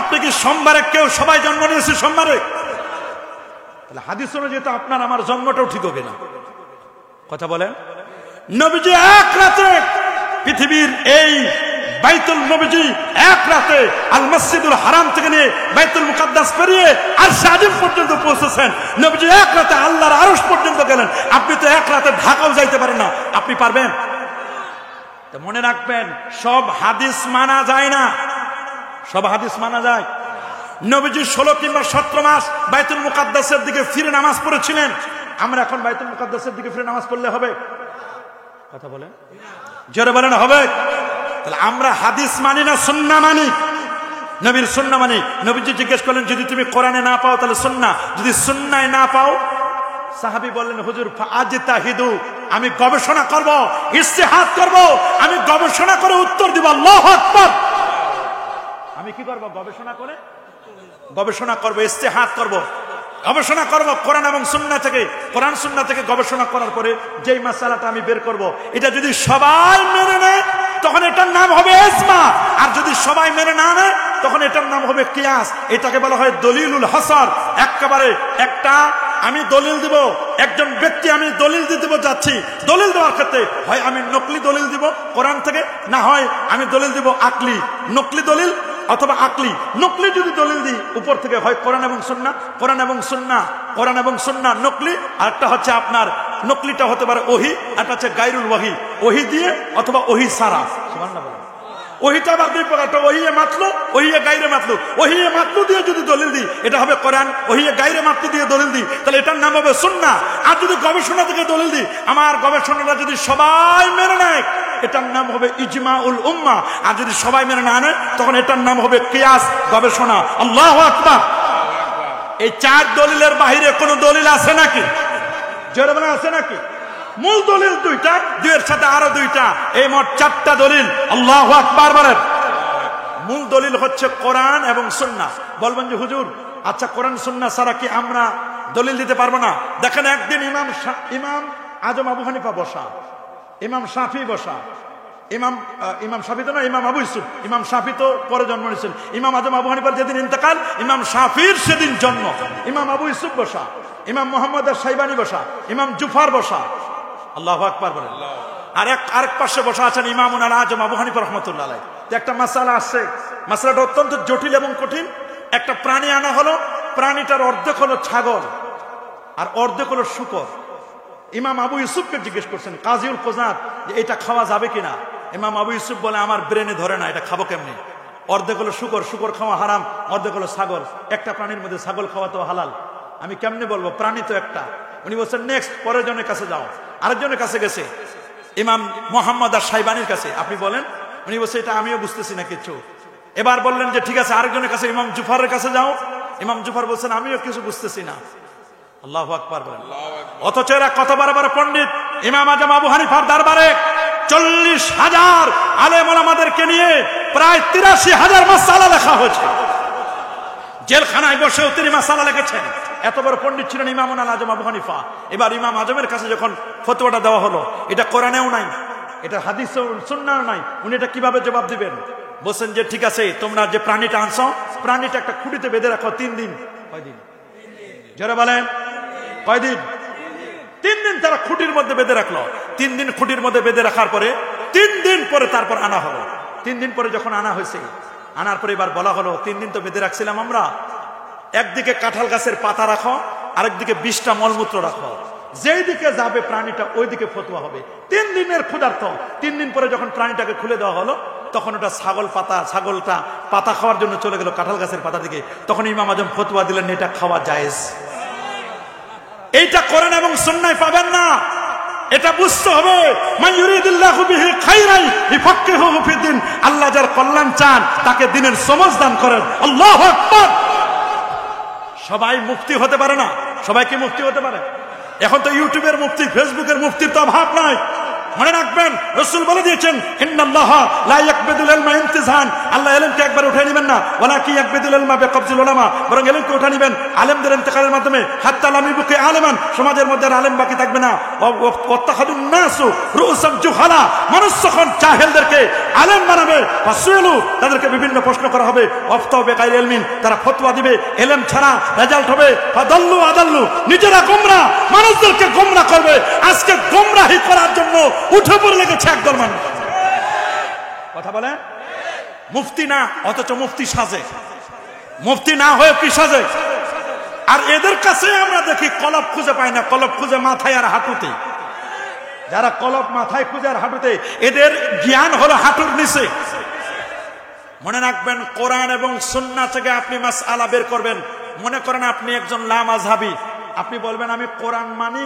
A: আপনি কি সোমবারে কেউ সবাই জন্ম নিয়েছে সোমবারে? তাহলে হাদিস অনুযায়ী তো আপনার আমার জন্মটাও ঠিক হবে না। কথা বলেন। নবীজি এক রাতে পৃথিবীর এই বাইতুল নবীজি এক রাতে আল মসজিদুল হারাম থেকে নিয়ে বাইতুল মুকাদ্দাস পেরিয়ে আরশে আজিম পর্যন্ত পৌঁছেছেন। নবীজি এক রাতে আল্লাহর আরশ পর্যন্ত গেলেন। আপনি তো এক রাতে ঢাকাও যাইতে পারেন না। আপনি পারবেন? মনে রাখবেন, সব হাদিস মানা যায় না। সব হাদিস মানা যায়? নবীজি 16 কিংবা 17 মাস বাইতুল মুকাদ্দাসের দিকে ফিরে নামাজ পড়েছিলেন। আমরা এখন বাইতুল মুকাদ্দাসের দিকে ফিরে নামাজ পড়লে হবে? কথা বলেন, জোরে বলেন হবে? তাহলে আমরা হাদিস মানি না সুন্নাহ মানি? নবীর সুন্নাহ মানি। নবীজি জিজ্ঞেস করলেন, যদি তুমি কোরআনে না পাও তাহলে সুন্নাহ, যদি সুন্নায় না পাও? সাহাবী বললেন, হুজুর ফাআজতাহিদু, আমি গবেষণা করব, ইজতিহাদ করব, আমি গবেষণা করে উত্তর দিব। আল্লাহু আকবার। আমি কি করব? গবেষণা করব, ইজতিহাদ করব, গবেষণা করব কোরআন এবং সুন্নাহ থেকে। কোরআন সুন্নাহ থেকে গবেষণা করার পরে যেই মাসালাটা আমি বের করব, এটা যদি সবাই মেনে নেয় তখন এটার নাম হবে ইজমা। আর যদি সবাই মেনে না নেয় তখন এটার নাম হবে কিয়াস। এটাকে বলা হয় দলিলুল হাসার। একেবারে একটা আমি দলিল দিব, একজন ব্যক্তি আমি দলিল দিতে যাচ্ছি, দলিল দেওয়ার ক্ষেত্রে হয় আমি নকলি দলিল দিব কোরআন থেকে, না হয় আমি দলিল দিব আকলি। নকলি দলিল অথবা আকলি। নকলি যদি দলিল দিই উপর থেকে, হয় কোরআন এবং সুন্নাহ, কোরআন এবং সুন্নাহ, কোরআন এবং সুন্নাহ নকলি। আর একটা হচ্ছে আপনার নকলিটা হতে পারে ওহী, একটা হচ্ছে গায়রুল ওহী, ওহী দিয়ে অথবা ওহী সারা। সুবহানাল্লাহ। ওহীটা আবার দুই প্রকার, ওহিয়ে মাতলু, ওহিয়ে গায়রে মাতলু। ওহিয়ে মাতলু দিয়ে যদি দলিল দিই এটা হবে কোরআন, ওহিয়ে গায়রে মাতলু দিয়ে দলিল দিই তাহলে এটার নাম হবে সুন্নাহ। আর যদি গবেষণা থেকে দলিল দিই, আমার গবেষণাটা যদি সবাই মেনে নেয় এটার নাম হবে ইজমাউল উম্মাহ। আর যদি সবাই মেনে না নেয় তখন এটার নাম হবে কিয়াস, গবেষণা। আল্লাহু আকবার। এই 4 দলিলের বাইরে কোন দলিল আছে নাকি? জোরে বলেন, আছে নাকি? মূল দলিল 2টা, 2 এর সাথে আরো 2টা, এই মোট 4টা দলিল। আল্লাহু আকবার বলেন। মূল দলিল হচ্ছে কোরআন এবং সুন্নাহ। বলবেন যে হুজুর আচ্ছা কোরআন সুন্নাহ ছাড়া কি আমরা দলিল দিতে পারবো না? দেখেন একদিন ইমাম আজম আবু হানিফা বসা, ইমাম শাফি বসা, ইমাম শাফি তো না, ইমাম আবু ইউসুফ। ইমাম শাফি তো পরে জন্ম নিয়েছেন। ইমাম আজম আবু হানিফার যেদিন ইন্তেকাল, ইমাম শাফির সেদিন জন্ম। ইমাম আবু ইউসুফ বসা, ইমাম মুহাম্মদ আশ-শাইবানি বসা, ইমাম জুফার বসা। আল্লাহু আকবার বলেন। আরেক পাশে বসা আছেন ইমামুন আল আজম আবু হানিফা রাহমাতুল্লাহ আলাইহি। একটা মাসালা আসছে, মাসালাটা অত্যন্ত জটিল এবং কঠিন। একটা প্রাণী আনা হলো, প্রাণীটার অর্ধেক হলো ছাগল আর অর্ধেক হলো শূকর। ইমাম আবু ইউসুফকে জিজ্ঞেস করছেন কাজীউল কোজাত যে এটা খাওয়া যাবে কিনা। ইমাম আবু ইউসুফ বলে আমার ব্রেনে ধরে না, এটা খাবো কেমনি? অর্ধেক হলো শূকর, শূকর খাওয়া হারাম, অর্ধেক হলো ছাগল। একটা প্রাণীর মধ্যে ছাগল খাওয়া তো হালাল, আমি কেমনে বলবো? প্রাণী তো একটা। উনি বলছেন নেক্সট, পরের জনের কাছে যাও। আরেকজনের কাছে গেছে, ইমাম মুহাম্মদ আশ-শাইবানির কাছে। আপনি বলেন। উনি বলছে এটা আমিও বুঝতেছি না কিছু। এবার বললেন যে ঠিক আছে আরেকজনের কাছে, ইমাম জুফারের কাছে যাও। ইমাম জুফার বলছেন আমিও কিছু বুঝতেছি না। আল্লাহু আকবার বলেন। অথচ এরা কত বড় বড় পণ্ডিত। ইমাম আজম আবু হানিফার দরবারে 40,000 আলেম ওলামাদেরকে নিয়ে প্রায় 83,000 মাসআলা লেখা হয়েছে। জেলখানায় বসেও তিনি মাসআলা লিখেছেন। এত বড় পণ্ডিত ছিলেন ইমামুল আজম আবু হানিফা। এবার ইমাম আজমের কাছে যখন ফতোয়াটা দেওয়া হলো, এটা কোরআনেও নাই, এটা হাদিসে সুন্নাহও নাই, উনি এটা কিভাবে জবাব দিবেন? বলছেন যে ঠিক আছে, তোমরা যে প্রাণীটা আনছো, প্রাণীটা একটা খুঁটিতে বেঁধে রাখো 3 দিন। কয়দিন? যারা বলেন কয়দিন? 3 দিন তারা খুঁটির মধ্যে বেঁধে রাখলো। 3 দিন খুঁটির মধ্যে বেঁধে রাখার পরে 3 দিন পরে তারপর আনা হলো। 3 দিন পরে যখন আনা হয়েছে, আনার পরে এবার বলা হলো 3 দিন তো বেঁধে রাখছিলাম আমরা, একদিকে কাঁঠাল গাছের পাতা রাখো, আরেকদিকে 20টা মলমূত্র রাখো, যেই দিকে যাবে প্রাণীটা ওই দিকে ফতোয়া হবে। 3 দিনের ক্ষুধার্ত। 3 দিন পরে যখন প্রাণীটাকে খুলে দেওয়া হলো, তখন ওটা ছাগলটা পাতা খাওয়ার জন্য চলে গেল কাঁঠাল গাছের পাতা দিকে। তখন ইমাম আজম ফতোয়া দিলেন এটা খাওয়া জায়েজ। এইটা কোরআন এবং সুন্নাহয় পাবেন না, এটা বুঝতে হবে। মান ইউরিদুল্লাহু বিহি খাইরান ইফাক্কিহুহু ফিদ্দিন। আল্লাহ যার কল্যাণ চান তাকে দ্বীনের সমঝ দান করেন। আল্লাহু আকবার। সবাই মুফতি হতে পারে না। সবাই কি মুফতি হতে পারে? এখন তো ইউটিউবের মুফতি, ফেসবুকের মুফতির তো অভাব নাই। মনে রাখবেন, রাসূল বলে দিয়েছেন ইন্নাল্লাহা লা ইয়াকবিদুল ইলমা ইমতিজান। আল্লাহ ইলমকে একবার উঠিয়ে নেবেন না, ওয়ালাকি ইয়াকবিদুল ইলমা বিকবজিল উলামা। বরং ইলমকে উঠিয়ে নেবেন আলেমদের ইন্তেকালের মাধ্যমে। হাত্তা লাম ইবকি আলেমান, সমাজের মধ্যে আর আলেম বাকি থাকবে না। ওয়াত্তাখাদুন নাসু রুউসান জুহালা, মানুষ যখন জাহেলদেরকে আলেম বানাবে, ফাসুলু, তাদেরকে বিভিন্ন প্রশ্ন করা হবে। ওয়াফতাউ বিগাইরি ইলমিন, তারা ফতোয়া দিবে ইলম ছাড়া, রেজাল্ট হবে ফাদাল্লু আদাল্লু, নিজেরা গোমরাহ, মানুষদেরকে গোমরাহ করবে। আজকে গোমরাহি করার জন্য উঠে পড়ে লেগেছে একদল মানুষ। কথা বলে মুফতি না, অথচ মুফতি সাজে। মুফতি না হয়ে কি সাজে? আর এদের কাছে আমরা দেখি কলব খুঁজে পাই না, কলব খুঁজে মাথায় আর হাঁটুতে। যারা কলব মাথায় খুঁজে আর হাঁটুতে, এদের জ্ঞান হলো হাঁটুর নিচে। মনে রাখবেন, কোরআন এবং সুন্নাহ থেকে আপনি মাসআলা বের করবেন। মনে করেন আপনি একজন লা মাযহাবী, আপনি বলবেন আমি কোরআন মানি,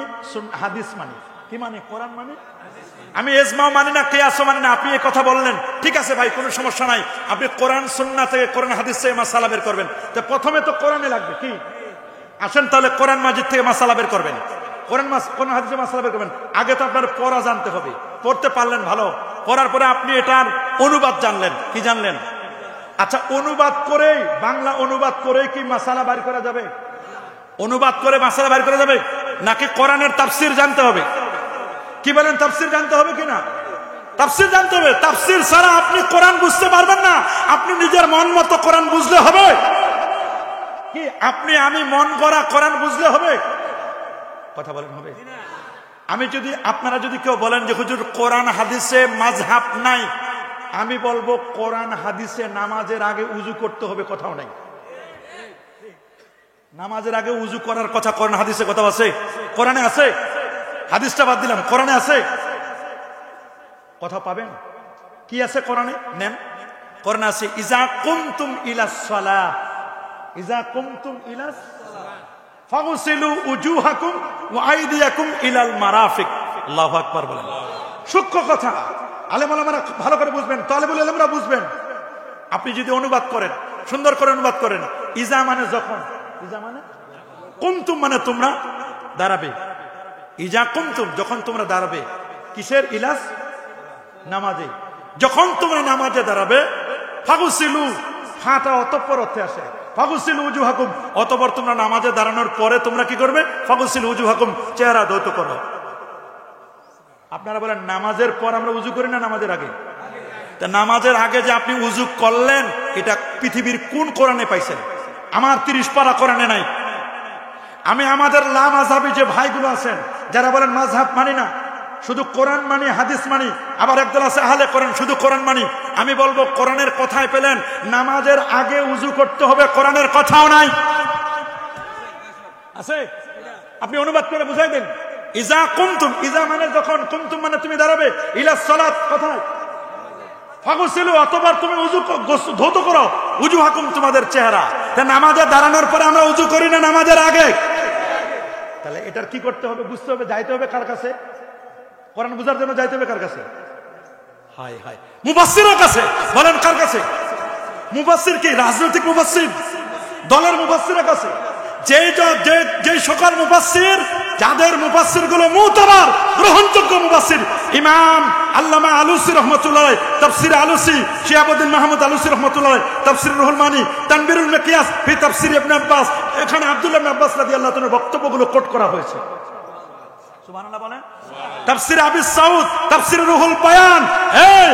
A: হাদিস মানি। কি মানে? কোরআন মানি, আমি ইজমাও মানি না, কিয়াসও মানি না। আপনি এই কথা বললেন, ঠিক আছে ভাই, কোনো সমস্যা নাই। আপনি কোরআন সুন্নাহ থেকে, কোরআন হাদিস থেকে মাসআলা বের করবেন। তো প্রথমে তো কোরআনে লাগবে কি? আসেন তাহলে কোরআন মাজিদ থেকে মাসআলা বের করবেন, কোরআন হাদিসে মাসআলা বের করবেন। আগে তো আপনার পড়া জানতে হবে। পড়তে পারলেন ভালো, পড়ার পরে আপনি এটার অনুবাদ জানলেন। কি জানলেন? আচ্ছা, অনুবাদ করেই, বাংলা অনুবাদ করেই কি মাসআলা বের করা যাবে? অনুবাদ করে মাসআলা বের করা যাবে নাকি কোরআনের তাফসীর জানতে হবে? কি বলেন? তাফসীর জানতে হবে কিনা? তাফসীর জানতে হবে। তাফসীর ছাড়া আপনি কোরআন বুঝতে পারবেন না। আপনি নিজের মন মতো কোরআন বুঝলে হবে কি? আমি মন করা কোরআন বুঝলে হবে? কথা বলেন হবে? আপনারা যদি কেউ বলেন যে হুজুর কোরআন হাদিসে মাযহাব নাই, আমি বলবো কোরআন হাদিসে নামাজের আগে উযু করতে হবে, কোথাও নাই। নামাজের আগে উযু করার কথা কোরআন হাদিসে কোথাও আছে? কোরআনে আছে? হাদিসটা বাদ দিলাম, কোরআনে আছে? কথা পাবেন? কি আছে কোরআনে? নেন, কোরআনে আছে ইজা কুমতুম ইলাস সালাহ, ইজা কুমতুম ইলাস ফাগসিলু উজুহাকুম ওয়া আইদিয়াকুম ইলাল মারাফিক। আল্লাহু আকবার বলেন। সূক্ষ্ম কথা, আলেম ওলামারা ভালো করে বুঝবেন, তালেবুল ইলমরা বুঝবেন। আপনি যদি অনুবাদ করেন, সুন্দর করে অনুবাদ করেন, ইজা মানে যখন, ইজা মানে কুমতুম মানে তোমরা দাঁড়াবে, ইজা কুমতুম যখন তোমরা দাঁড়াবে, কিসের? ইলাস, নামাজে। যখন তোমরা নামাজে দাঁড়াবে, ফাগসিলু, ফাটা অতঃপর অর্থে আসে, ফাগসিলু উজুহাকুম, অতঃপর তোমরা নামাজে দাঁড়ানোর পরে তোমরা কি করবে? ফাগসিলু উজুহাকুম, চেহারা ধৌত করো। আপনারা বলেন নামাজের পর আমরা উজু করি না নামাজের আগে? তা নামাজের আগে যে আপনি উজু করলেন, এটা পৃথিবীর কোন কোরআনে পাইছেন? আমার 30 পারা কোরআনে নাই। আমি আমাদের লা মাযহাবী যে ভাইগুলো আছেন, যারা বলেন মাযহাব মানি না, শুধু কোরআন মানি, হাদিস মানি, আবার একদল আছে আহলে কোরআন, শুধু কোরআন মানি। আমি বলবো কোরআনের কথায় পেলেন নামাজের আগে উজু করতে হবে, কোরআনের কথাও নাই। আছে? আপনি অনুবাদ করে বুঝাই দেন। ইজা কুমতুম, ইজা মানে যখন, কুমতুম মানে তুমি দাঁড়াবে, ইলাস সালাত কথায় ফাগসিলু, অতবার তুমি উজু ধৌত করো, উজুহাকুম তোমাদের চেহারা। তা নামাজে দাঁড়ানোর পরে আমরা উজু করি না নামাজের আগে? তাহলে এটার কি করতে হবে? বুঝতে হবে, যাইতে হবে কার কাছে? কোরআন বুঝার জন্য যাইতে হবে কার কাছে? হাই হাই, মুফাসসিরের কাছে। বলেন কার কাছে? মুফাসসির কি রাজনৈতিক মুফাসসির? দলের মুফাসসিরের কাছে। যেই সকল মুফাসসির যাদের মুফাসসির গুলো মুতাবার গ্রহণযোগ্য মুফাসসির, ইমাম আল্লামা আলুসি রাহমাতুল্লাহ আলাইহি তাফসীর আলুসি, শিহাবুদ্দিন মাহমুদ আলুসি রাহমাতুল্লাহ আলাইহি তাফসীর রুহুল মানি, তানবীরুল মিকিয়াস ফি তাফসীর ইবনে আব্বাস, এখানে আব্দুল্লাহ ইবনে আব্বাস রাদিয়াল্লাহু তাআলার বক্তব্যগুলো কোট করা হয়েছে। সুবহানাল্লাহ বলেন। তাফসীর আবি সাউদ, তাফসীর রুহুল বায়ান, এই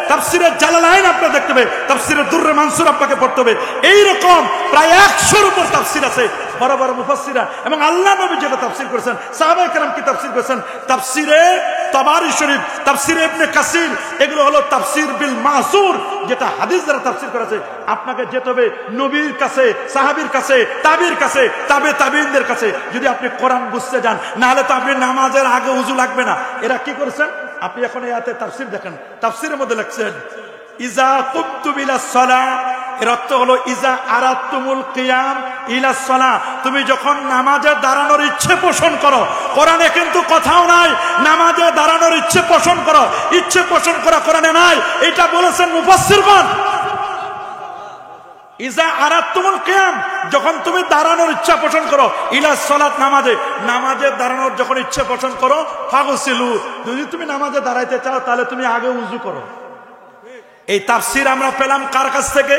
A: তাফসীরে জালালাইন আপনারা দেখতে হবে, তাফসীরে দুররে মানসুর আপনাকে পড়তে হবে। এই রকম প্রায় 100-এর উপর তাফসীর আছে বড় বড় মুফাসসিররা, এবং আল্লাহ নবী যেটা তাফসীর করেছেন, সাহাবায়ে কেরাম কি তাফসীর করেছেন, তাফসীরে তাবারি শরীফ, তাফসীরে ইবনে কাসির, এগুলো হলো তাফসীর বিল মাসুর, যেটা হাদিস দ্বারা তাফসীর করেছে। আপনাকে যেতে হবে নবীর কাছে, সাহাবীর কাছে, তাবির কাছে, তাবিঈনদের কাছে, যদি আপনি কোরআন বুঝতে যান। না হলে তো আপনি নামাজের আগে উযু লাগবে না। এরা কি করেছেন, আপনি এখন এই আয়াতে তাফসীর দেখেন, তাফসীরের মধ্যে লিখছেন ইজা কুমতুম ইলাস সালাহ, এর অর্থ হলো ইজা আরাতুমুল কিয়াম ইলাস সালাহ, তুমি যখন নামাজে দাঁড়ানোর ইচ্ছে পোষণ করো। কোরআনে কিন্তু কথাও নাই নামাজে দাঁড়ানোর ইচ্ছে পোষণ করো, ইচ্ছে পোষণ করা কোরআনে নাই, এটা বলেছেন মুফাসসিরগণ। ইজা আরাতুমুল কিয়াম, যখন তুমি দাঁড়ানোর ইচ্ছা পোষণ করো, ইলাস সালাত, নামাজে দাঁড়ানোর যখন ইচ্ছে পোষণ করো, ফাগসিলু, যদি তুমি নামাজে দাঁড়াইতে চাও তাহলে তুমি আগে উযু করো। এই তাফসীর আমরা পেলাম কার কাছ থেকে?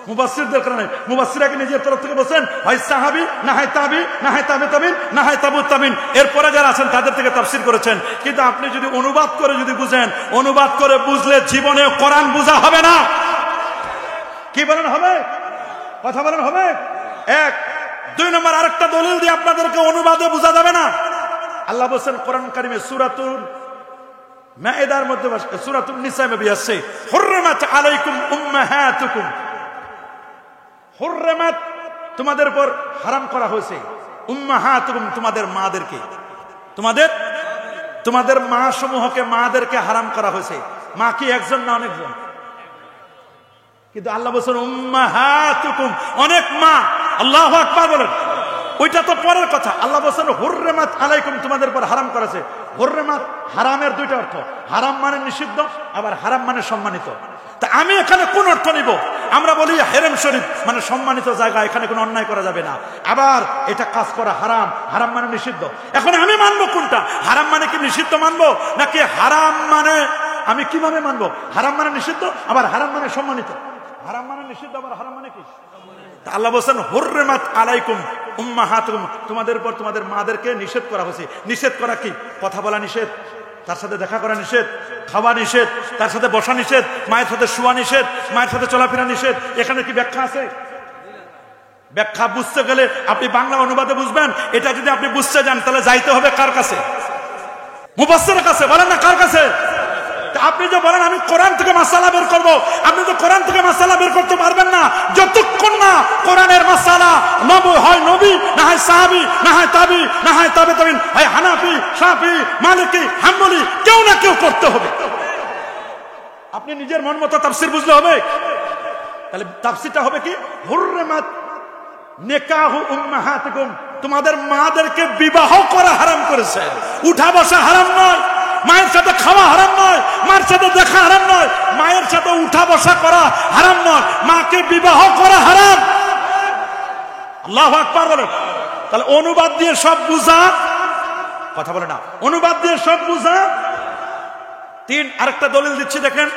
A: মুফাসসিরদের কারণে। মুফাসসিররা কি নিজের তরফ থেকে বলেন হয় সাহাবী, না হয় তাবি, না হয় তাবিঈন, না হয় তাবুত তাবিঈন, এরপরে যারা আছেন তাদের থেকে তাফসীর করেছেন। কিন্তু আপনি যদি অনুবাদ করে যদি বুঝেন, অনুবাদ করে বুঝলে জীবনে কোরআন বোঝা হবে না। কি বলেন হবে? কথা বলেন হবে? এক। 2 নম্বর আরেকটা দলিল দিয়ে আপনাদেরকে অনুবাদে বোঝা যাবে না। আল্লাহ বলেন কোরআন কারিমে সূরাতুল মাইদার মধ্যে, সূরাতুন নিসা মে আছে হুররিমাত আলাইকুম উম্মাহাতুকুম, হুররিমাত তোমাদের উপর হারাম করা হয়েছে, উম্মাহাতুকুম তোমাদের মাদেরকে, তোমাদের মা সমূহকে, মাদেরকে হারাম করা হয়েছে। মা কি একজন না অনেকজন? কিন্তু আল্লাহ বলেন উম্মাহাতুকুম, অনেক মা। আল্লাহু আকবার বলেন। ওইটা তো পরের কথা। আল্লাহ বলেন হুররিমাত আলাইকুম, তোমাদের উপর হারাম করেছে। হুররিমাত হারামের 2টা অর্থ, হারাম মানে নিষিদ্ধ, আবার হারাম মানে সম্মানিত। তা আমি এখানে কোন অর্থ নিব? আমরা বলি হেরেম শরীফ মানে সম্মানিত জায়গা, এখানে কোনো অন্যায় করা যাবে না। আবার এটা কাজ করা হারাম, হারাম মানে নিষিদ্ধ। এখন আমি মানবো কোনটা? হারাম মানে কি নিষিদ্ধ মানবো, নাকি হারাম মানে আমি কিভাবে মানবো? হারাম মানে নিষিদ্ধ, আবার হারাম মানে সম্মানিত। হারাম মানে নিষিদ্ধ, আবার হারাম মানে কি? আল্লাহ বলেন হুররিমাত আলাইকুম উম্মাহাতুকুম, তোমাদের উপর তোমাদের মাদেরকে নিষেধ করা হয়েছে। নিষেধ করা কি? কথা বলা নিষেধ, তার সাথে দেখা করা নিষেধ, খাওয়া নিষেধ, তার সাথে বসা নিষেধ, মায়ের সাথে শোয়া নিষেধ, মায়ের সাথে চলাফেরা নিষেধ। এখানে কি ব্যাখ্যা আছে? ব্যাখ্যা বুঝতে গেলে আপনি বাংলা অনুবাদে বুঝবেন। এটা যদি আপনি বুঝতে যান তাহলে যাইতে হবে কার কাছে? মুফাসসিরের কাছে। বলেন না কার কাছে? আপনি যে বলেন আমি কোরআন থেকে মাসালা বের করব, আপনি তো কোরআন থেকে মাসালা বের করতে পারবেন না যতক্ষণ না কোরআনের মাসালা হয় নবী, না হয় সাহাবী, না হয় তাবি, না হয় তাবিঈন, হয় হানাফি, শাফি, মালিকি, হাম্বলি, কেউ না কেউ করতে হবে। আপনি নিজের মন মতো তাফসীর বুঝলে হবে? তাহলে তাফসীরটা হবে কি? হুররিমাত নিকাহু উম্মাহাতিকুম, তোমাদের মাদেরকে বিবাহ করা হারাম করেছে। উঠা বসা হারাম নয়, মায়ের সাথে খাওয়া হারাম নয়, মায়ের সাথে দেখা হারাম নয়, মায়ের সাথে উঠা বসা করা হারাম নয়, মাকে বিবাহ করা হারাম। আল্লাহু আকবার বলেন। তাহলে অনুবাদ দিয়ে সব বুঝা, কথা বলে না, অনুবাদ দিয়ে সব বুঝা। 3 আরেকটা দলিল দিচ্ছি দেখেন,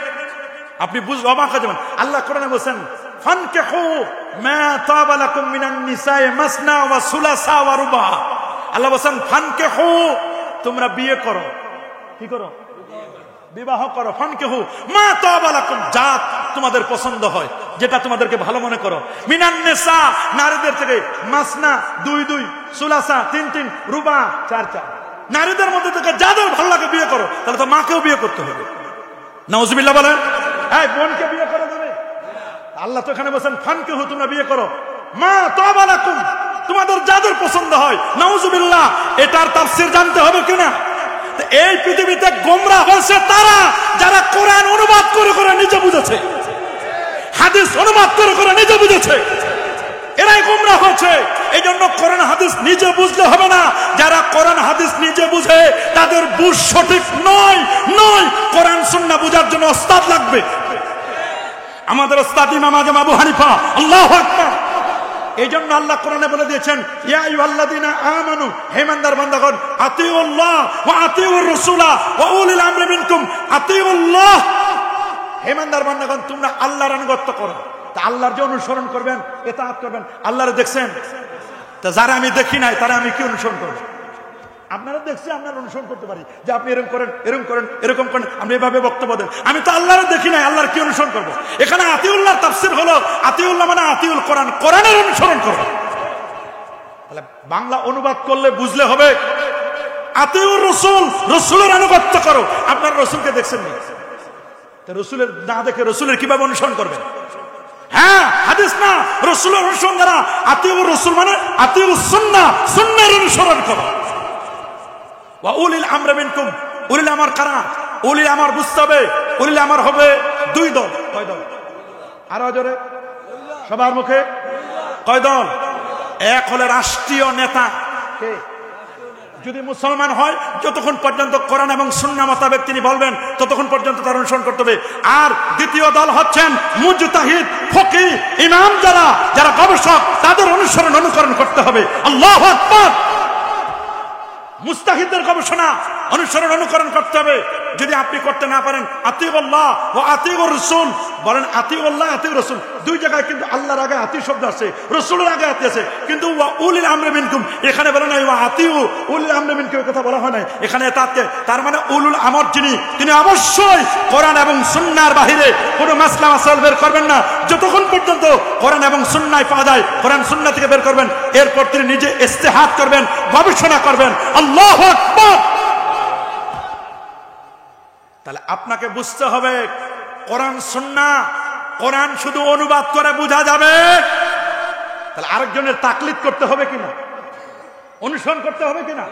A: আপনি বুঝলে অবাক হয়ে যাবেন। আল্লাহ কোরআনে বলেন ফানকিহু মা তাবা লাকুম মিনান নিসায়ে মাসনা ওয়া সুলাসা ওয়া রুবা। আল্লাহ বলেন ফানকিহু, তোমরা বিয়ে করো। কি করো? বিবাহ করো। ফানকিহু মা তাবা লাকুম, যা তোমাদের পছন্দ হয়, যেটা তোমাদেরকে ভালো মনে করো। মিনান নিসা, নারীদের থেকে, মাসনা 2-2, সুলাসা 3-3, রুবা 4-4, নারীদের মধ্যে থেকে যাদের ভালো লাগে বিয়ে করো। তাহলে তো মাকেও বিয়ে করতে হবে। নাউজুবিল্লাহ বলেন। এই বোনকে বিয়ে করা যাবে? আল্লাহ তো এখানে বলেন ফানকিহু, তোমরা বিয়ে করো মা তাবা লাকুম, তোমাদের যাদের পছন্দ হয়। নাউজুবিল্লাহ। এটার তাফসীর জানতে হবে কিনা? এই পৃথিবীতে গোমরাহ হয়েছে তারা যারা কোরআন অনুবাদ করে করে নিজে বুঝেছে, হাদিস অনুবাদ করে করে নিজে বুঝেছে, এরাই গোমরাহ হয়েছে। এই জন্য কোরআন হাদিস নিজে বুঝলে হবে না। যারা কোরআন হাদিস নিজে বুঝে তাদের বুঝ সঠিক নয়। কোরআন সুন্নাহ বুঝার জন্য ওস্তাদ লাগবে। আমাদের ওস্তাদ ইমাম আজম আবু হানিফা, আল্লাহু আকবার। এই জন্য আল্লাহ কোরআনে বলে দিয়েছেন, ইয়া আইয়ুহাল্লাযীনা আমানু, হে ইমানদার বান্দাগণ, আতিউল্লাহ ওয়া আতিউর রাসূলা ওয়া উলিল আমরি মিনকুম। আতিউল্লাহ, হে ইমানদার বান্দাগণ, তোমরা আল্লাহর আনুগত্য করো। তা আল্লাহর যে অনুসরণ করবেন, ইতাআত করবেন। আল্লাহরে দেখছেন? তা যারা আমি দেখি নাই তারা আমি কি অনুসরণ করব? আপনারা দেখছি, আপনারা অনুসরণ করতে পারি যে আপনি এরকম করেন, এরকম করেন, এরকম করেন, আপনি এভাবে বক্তব্য দেন। আমি তো আল্লাহরে দেখি নাই, আল্লাহর কি অনুসরণ করব? এখানে আতিউল্লাহর তাফসীর হলো, আতিউল্লাহ মানে আতিউল কোরআন, কোরআনের অনুসরণ করব। তাহলে বাংলা অনুবাদ করলে বুঝলে হবে আতিউর রাসূল, রাসূলের আনুগত্য করো। আপনারা রাসূলকে দেখছেন না, তা রাসূলের না দেখে রাসূলের কিভাবে অনুসরণ করবেন? হ্যাঁ, হাদিস না, রাসূলের অনুসরণ দ্বারা। আতিউর রাসূল মানে আতিউস সুন্নাহ, সুন্নাহর অনুসরণ করো। ওয়া উলিল আমরি মিনকুম, উলিল আমর কারা? উলিল আমর বুঝতে হবে, উলিল আমর হবে দুই দল। কয় দল? আরো জোরে সবার মুখে কয় দল? এক হলে রাষ্ট্রীয় নেতা। কে? যদি মুসলমান হয়, যতক্ষণ পর্যন্ত কোরআন এবং সুন্নাহ মোতাবেক তিনি বলবেন ততক্ষণ পর্যন্ত তার অনুসরণ করতে হবে। আর দ্বিতীয় দল হচ্ছেন মুজতাহিদ, ফকিহ, ইমাম, যারা গবেষক, তাদের অনুকরণ করতে হবে। আল্লাহু আকবার। মুস্তাহিদের গবেষণা অনুকরণ করতে হবে। যদি আপনি করতে না পারেন, আতিউল্লাহ ওয়া আতিউর রাসূল বলেন। আতিউল্লাহ, আতিউর রাসূল দুই জায়গায় কিন্তু আল্লাহর আগে আতি শব্দ আছে, রাসূলের আগে আতি আছে। কিন্তু ওয়া উলিল আমরি মিনকুম এখানে বলে নাই, ওয়া আতিউ উলিল আমরি মিনকুম কথা বলা হয় নাই এখানে। তার মানে উলুল আমর যিনি, তিনি অবশ্যই কোরআন এবং সুন্নাহর বাহিরে কোনো মাসলা মাসাইল বের করবেন না। যতক্ষণ পর্যন্ত কোরআন এবং সুন্নাহয় পাওয়া যায়, কোরআন সুন্নাহ থেকে বের করবেন। এরপর তিনি নিজে ইজতিহাদ করবেন, গবেষণা করবেন। আল্লাহু আকবার। তাহলে আপনাকে বুঝতে হবে কোরআন সুন্নাহ, কোরআন শুধু অনুবাদ করে বোঝা যাবে। তাহলে আরেকজনের তাকলিদ করতে হবে কিনা, অনুসরণ করতে হবে কিনা?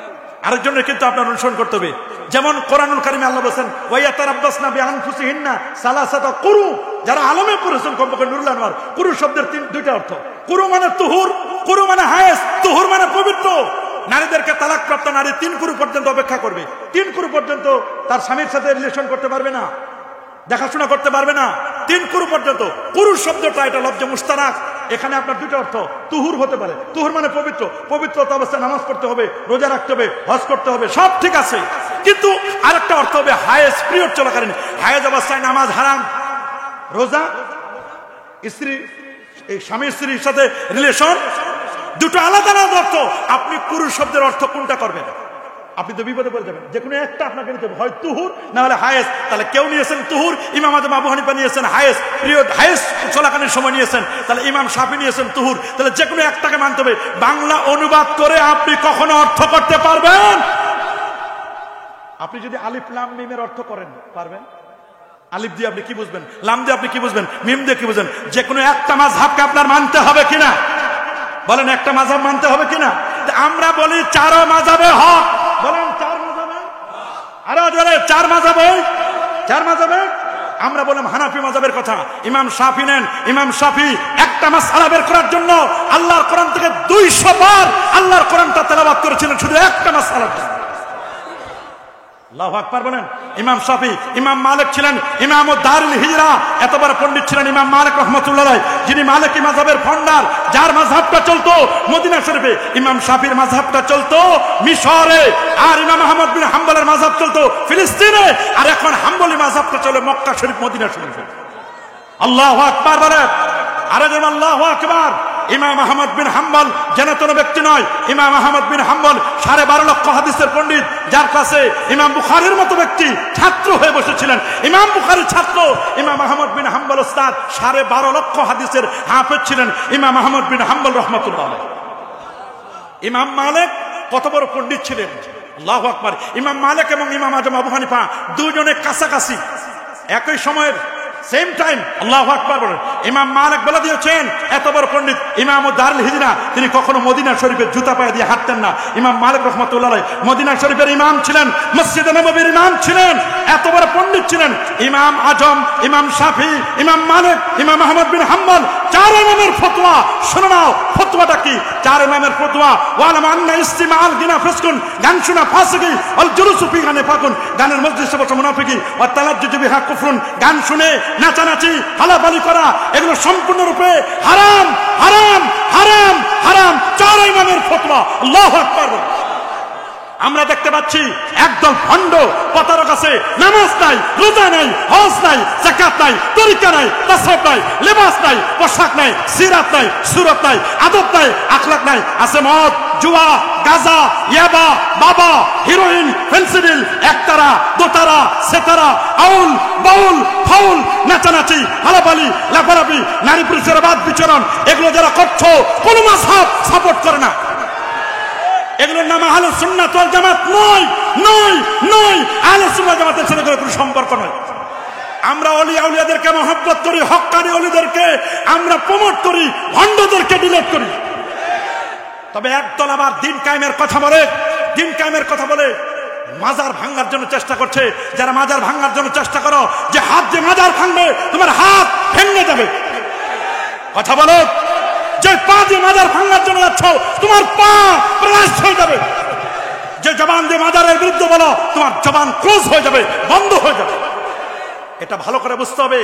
A: আরেকজনের কিন্তু আপনার অনুসরণ করতে হবে। যেমন কোরআনুল কারিমে আল্লাহ বলেন, ওয়া ইয়াতারাব্বাসনা বিআনফুসিহিন্না সালাসাতা কুরু। যারা আলেমে পড়েছেন কমপক্ষে নুরুল আনওয়ার, কুরু শব্দের দুইটা অর্থ। কুরু মানে তুহুর, কুরু মানে হায়েস, তুহুর মানে পবিত্র। নারীদেরকে তালাকপ্রাপ্ত নারী 3 কুরু পর্যন্ত অপেক্ষা করবে। 3 কুরু পর্যন্ত তার স্বামীর সাথে রিলেশন করতে পারবে না, দেখাশোনা করতে পারবে না। 3 কুরু পর্যন্ত। কুরু শব্দটা এটা লফজ মুশতারাক। এখানে আপনার দুটো অর্থ। তুহুর হতে পারে, তুহুর মানে পবিত্র, পবিত্রতা অবস্থায় নামাজ পড়তে হবে, রোজা রাখতে হবে, হজ করতে হবে, সব ঠিক আছে। কিন্তু আরেকটা অর্থ হবে হায়েস, পিরিয়ড চলাকালীন। হায়েজ অবস্থায় নামাজ হারাম, রোজা, স্ত্রী, এই স্বামী স্ত্রীর সাথে রিলেশন, দুটো আলাদা আলাদা অর্থ। আপনি কুরু শব্দের অর্থ কোনটা করবেন? আপনি তো বিপদে পড়ে যাবেন। যে কোনো একটা আপনাকে নিতে হবে, হয় তুহুর না হলে হায়েস। তাহলে কেউ নিয়েছেন তুহুর, ইমাম আযম আবু হানিফা নিয়েছেন হায়েস, পিরিয়ড হায়েস চলাকালীন সময় নিয়েছেন। তাহলে ইমাম শাফি নিয়েছেন তুহুর। তাহলে যে কোনো একটাকে মানতে হবে। বাংলা অনুবাদ করে আপনি কখনো অর্থ করতে পারবেন? আপনি যদি আলিফ লাম মিমের অর্থ করেন, পারবেন? আলিফ দিয়ে আপনি কি বুঝবেন, লাম দিয়ে আপনি কি বুঝবেন, মিম দিয়ে কি বুঝবেন? যে কোনো একটা মাযহাবকে আপনার মানতে হবে কিনা বলেন? একটা মাযহাব মানতে হবে কিনা? আমরা বলি 4 মাযহাবে হক। বলেন 4 মাযহাবে, আরো জোরে 4 মাযহাবে, 4 মাযহাবে। আমরা বললাম হানাফি মাযহাবের কথা। ইমাম শাফি নেন, ইমাম শাফি একটা মাসআলা বের করার জন্য আল্লাহর কোরআন থেকে 200 বার আল্লাহর কোরআনটা তেলাওয়াত করেছিলেন শুধু একটা মাসআলার জন্য। আল্লাহু আকবার বলেন। ইমাম শাফি, ইমাম মালিক ছিলেন ইমাম দারুল হিজরা, এত বড় পণ্ডিত ছিলেন ইমাম মালিক রাহমাতুল্লাহ আলাইহি, যিনি মালিকি মাযহাবের ফাউন্ডার, যার মাযহাবটা চলতো মদিনা শরীফে। ইমাম শাফির মাযহাবটা চলতো মিশরে, আর ইমাম আহমদ বিন হাম্বলের মাযহাব চলতো ফিলিস্তিনে, আর এখন হাম্বলি মাযহাবটা চলে মক্কা শরীফ, মদিনা শরীফে। আল্লাহু আকবার বলেন। আরে যেমন আল্লাহু আকবার। ইমাম আহমদ বিন হাম্বল যেন কোনো ব্যক্তি নয়। ইমাম আহমদ বিন হাম্বল 12.5 লক্ষ হাদিসের পণ্ডিত, যার কাছে ইমাম বুখারীর মতো ব্যক্তি ছাত্র হয়ে বসেছিলেন। ইমাম বুখারীর ছাত্র ইমাম আহমদ বিন হাম্বল ওস্তাদ, 12.5 লক্ষ হাদিসের হাফেজ ছিলেন ইমাম আহমদ বিন হাম্বল রাহমাতুল্লাহ আলাইহি। ইমাম মালিক কত বড় পণ্ডিত ছিলেন, আল্লাহু আকবার। ইমাম মালিক এবং ইমাম আযম আবু হানিফা দুজনে কাছাকাছি, একই সময়ের, সেম টাইম। আল্লাহু আকবার বলেন। ইমাম মালিক বলে দিয়েছেন, এত বড় পণ্ডিত ইমাম দারুল হিজরা, তিনি কখনো মদিনা শরীফের জুতা পায়ে দিয়ে হাঁটতেন না। ইমাম মালিক রাহমাতুল্লাহ আলাইহি মদিনা শরীফের ইমাম ছিলেন, মসজিদে নববীর ইমাম ছিলেন, এত বড় পণ্ডিত ছিলেন। ইমাম আজম, ইমাম শাফি, ইমাম মালিক, ইমাম আহমদ বিন হাম্বল, 4 ইমামের ফতোয়া। শুনে নাও ফতোয়াটা কি? 4 ইমামের ফতোয়া। ওয়ালাম আন্না ইস্তিমাআল গিনা ফিসকুন, গান শোনা ফাসিকি, ওয়াল জুলুসু ফি গানে ফাকুন, গানের মজলিসে বসা মুনাফিকি, ওয়া তালাজ্জুজু বিহা কুফরুন, গান শুনে নাচানাচি হালাপালি করা এগুলো সম্পূর্ণরূপে হারাম হারাম হারাম হারাম। চার ইমামের ফতোয়া। আল্লাহু আকবার। আমরা দেখতে পাচ্ছি একদল ভণ্ড প্রতারক আছে, নামাজ নাই, রোজা নাই, হজ নাই, যাকাত নাই, তরিকা নাই, তাসাউফ নাই, লেবাস নাই, পোশাক নাই, সিরাত নাই, সুরত নাই, আদব নাই, আখলাক নাই, আছে মদ, জুয়া, গাঁজা, ইয়াবা, বাবা, হিরোইন, ফেন্সিডিল, একতারা, দোতারা, সেতারা, আউল, বাউল, ফাউল, নাচানাচি, হালাপালি, লাফালাফি, নারী পুরুষের বাদ বিচরণ, এগুলো যারা করছো কোন মাযহাব সাপোর্ট করে না। এগুলোর নাম আহলুস সুন্নাত ওয়াল জামাত নয়, নয়, নয়। আহলুস সুন্নাত জামাতের সাথে কোনো সম্পর্ক নয়। আমরা ওলি আউলিয়াদেরকে মহব্বত করি, হক্কানি ওলিদেরকে আমরা প্রমোট করি, ভণ্ডদেরকে ডিলেট করি। তবে একদল আবার দিন কায়েমের কথা বলে, দিন কায়েমের কথা বলে মাজার ভাঙার জন্য চেষ্টা করছে। যারা মাজার ভাঙার জন্য চেষ্টা করো, যে হাত যে মাজার ভাঙবে তোমার হাত ভেঙে যাবে। কথা বলো, যে পা দিয়ে মাজার ভাঙার জন্য যাচ্ছ তোমার পা ব্লাস্ট হয়ে যাবে। যে জবান দিয়ে মাজারের বিরুদ্ধে বলো তোমার জবান ক্লোজ হয়ে যাবে, বন্ধ হয়ে যাবে। এটা ভালো করে বুঝতে হবে।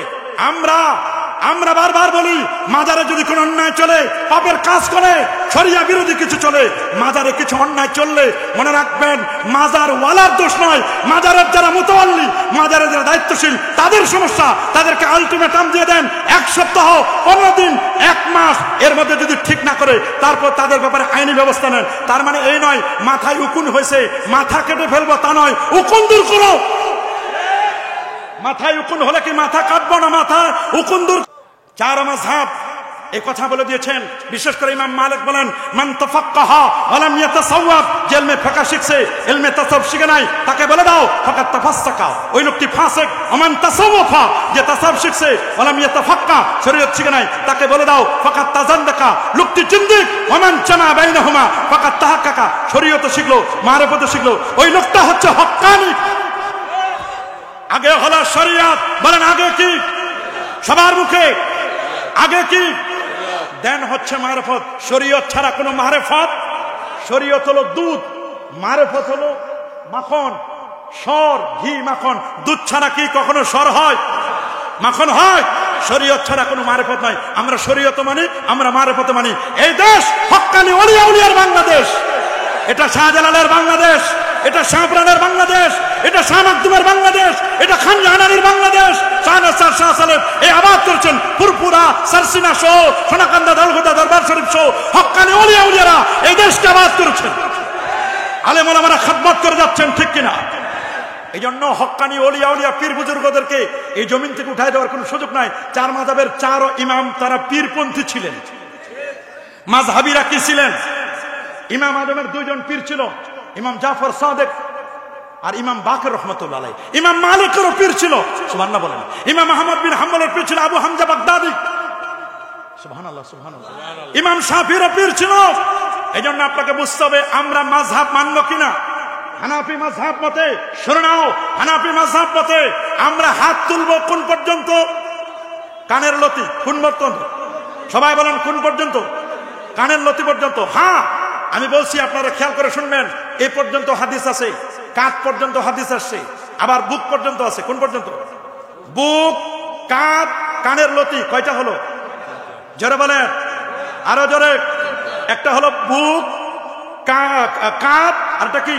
A: আমরা বারবার বলি, মাজারে যদি কোনো অন্যায় চলে, পাপের কাজ করে, শরিয়া বিরোধী কিছু চলে, মাজারে কিছু অন্যায় চললে মনে রাখবেন মাজার ওয়ালার দোষ নয়, মাজারের যারা মুতাওয়াল্লি, মাজারের যারা দায়িত্বশীল তাদের সমস্যা। তাদেরকে আলটিমেটাম দিয়ে দেন, 1 সপ্তাহ, 15 দিন, 1 মাস এর মধ্যে যদি ঠিক না করে তারপর তাদের ব্যাপারে আইনি ব্যবস্থা নেন। তার মানে এই নয় মাথায় উকুন হয়েছে মাথা কেটে ফেলবো, তা নয়, উকুন দূর করো। মাথায় উকুন হলে কি মাথা কাটবো না, মাথা উকুন দূর। চার মাযহাব এই কথা বলে দিয়েছেন। বিশেষ করে ইমাম মালিক বলেন, মান তাফাক্কাহা ওয়া লাম ইয়াতাসাওয়াব, যে ইলমে ফিকহ শিখছে ইলমে তাসাউফ শিখে নাই তাকে বলে দাও ফাকাত তাফাসসাকা, ওই লোকটি ফাসিক। ওমান তাসাওয়াফা, যে তাসাউফ শিখছে ওয়া লাম ইয়াতাফাক্কা, শরীয়ত শিখে নাই তাকে বলে দাও ফাকাত তাজান্দাকা, লোকটি জিন্দিক। ওমান জামা বাইনাহুমা ফাকাত তাহাক্কাকা, শরীয়ত শিখলো মারিফত শিখলো, ওই লোকটা হচ্ছে হক্কানি। আগে হলো শরিয়ত, বলেন আগে কি? সবার মুখে আগে কি? দেন হচ্ছে মারিফত। শরিয়ত ছাড়া কোনো মারিফত। শরিয়ত হলো দুধ, মারিফত হলো মাখন, সর, ঘি, মাখন। দুধ ছাড়া কি কখনো সর হয়, মাখন হয়? শরিয়ত ছাড়া কোনো মারিফত নাই। আমরা শরিয়ত মানি, আমরা মারিফত মানি। এই দেশ হক্কানি ওলি আউলিয়ার বাংলাদেশ। এটা শাহজালালের বাংলাদেশ, এটা শাহপুরানের বাংলাদেশ, এটা শাহ মাকদুমের বাংলাদেশ, এটা খান জাহানারীর বাংলাদেশ। শাহনাসার শাহ সালেম এই আবাদ করছেন ফুরফুরা, সারসিনা সহ, সোনাকান্দা, দারুগোদা, দরবার শরীফ সহ হক্কানি ওলি আউলিয়ারা এই দেশকে আবাদ করেছেন। আলেম ওলামারা খেদমত করে যাচ্ছেন, ঠিক কিনা? এই জন্য হক্কানি ওলি আউলিয়া পীর বুজুর্গদেরকে এই জমিন থেকে উঠায় দেওয়ার কোনো সুযোগ নাই। চার মাযহাবের 4 ইমাম তারা পীরপন্থী ছিলেন। মাযহাবিরা কি ছিলেন? ইমাম আদমের 2 জন পীর ছিল, ইমাম জাফর সাদেক আর ইমাম বাকর রহমতুল্লাহ আলাইহি। ইমাম মালিকেরও পীর ছিল, সুবহানাল্লাহ বলেন। ইমাম আহমদ বিন হাম্বলের পীর ছিল আবু হামজা বাগদাদি, সুবহানাল্লাহ সুবহানাল্লাহ। ইমাম শাফিরও পীর ছিল। এই জন্য আপনাকে বুঝতে হবে আমরা মাযহাব মানব কিনা। হানাফি মাযহাব মতে, শুনে নাও, হানাফি মাযহাব মতে আমরা হাত তুলবো কোন পর্যন্ত? কানের লতি। কোন পর্যন্ত? সবাই বলেন কোন পর্যন্ত? কানের লতি পর্যন্ত। হ্যাঁ, আমি বলছি আপনারা খেয়াল করে শুনবেন, এই পর্যন্ত হাদিস আছে, কাঁধ পর্যন্ত হাদিস আসছে, আবার বুক পর্যন্ত আছে। কোন পর্যন্ত? বুক, কাঁধ, কানের লতি। কয়টা হলো? জোরে বলেন, আরো জোরে। একটা হলো বুক, কাঁধ, আরটা কি?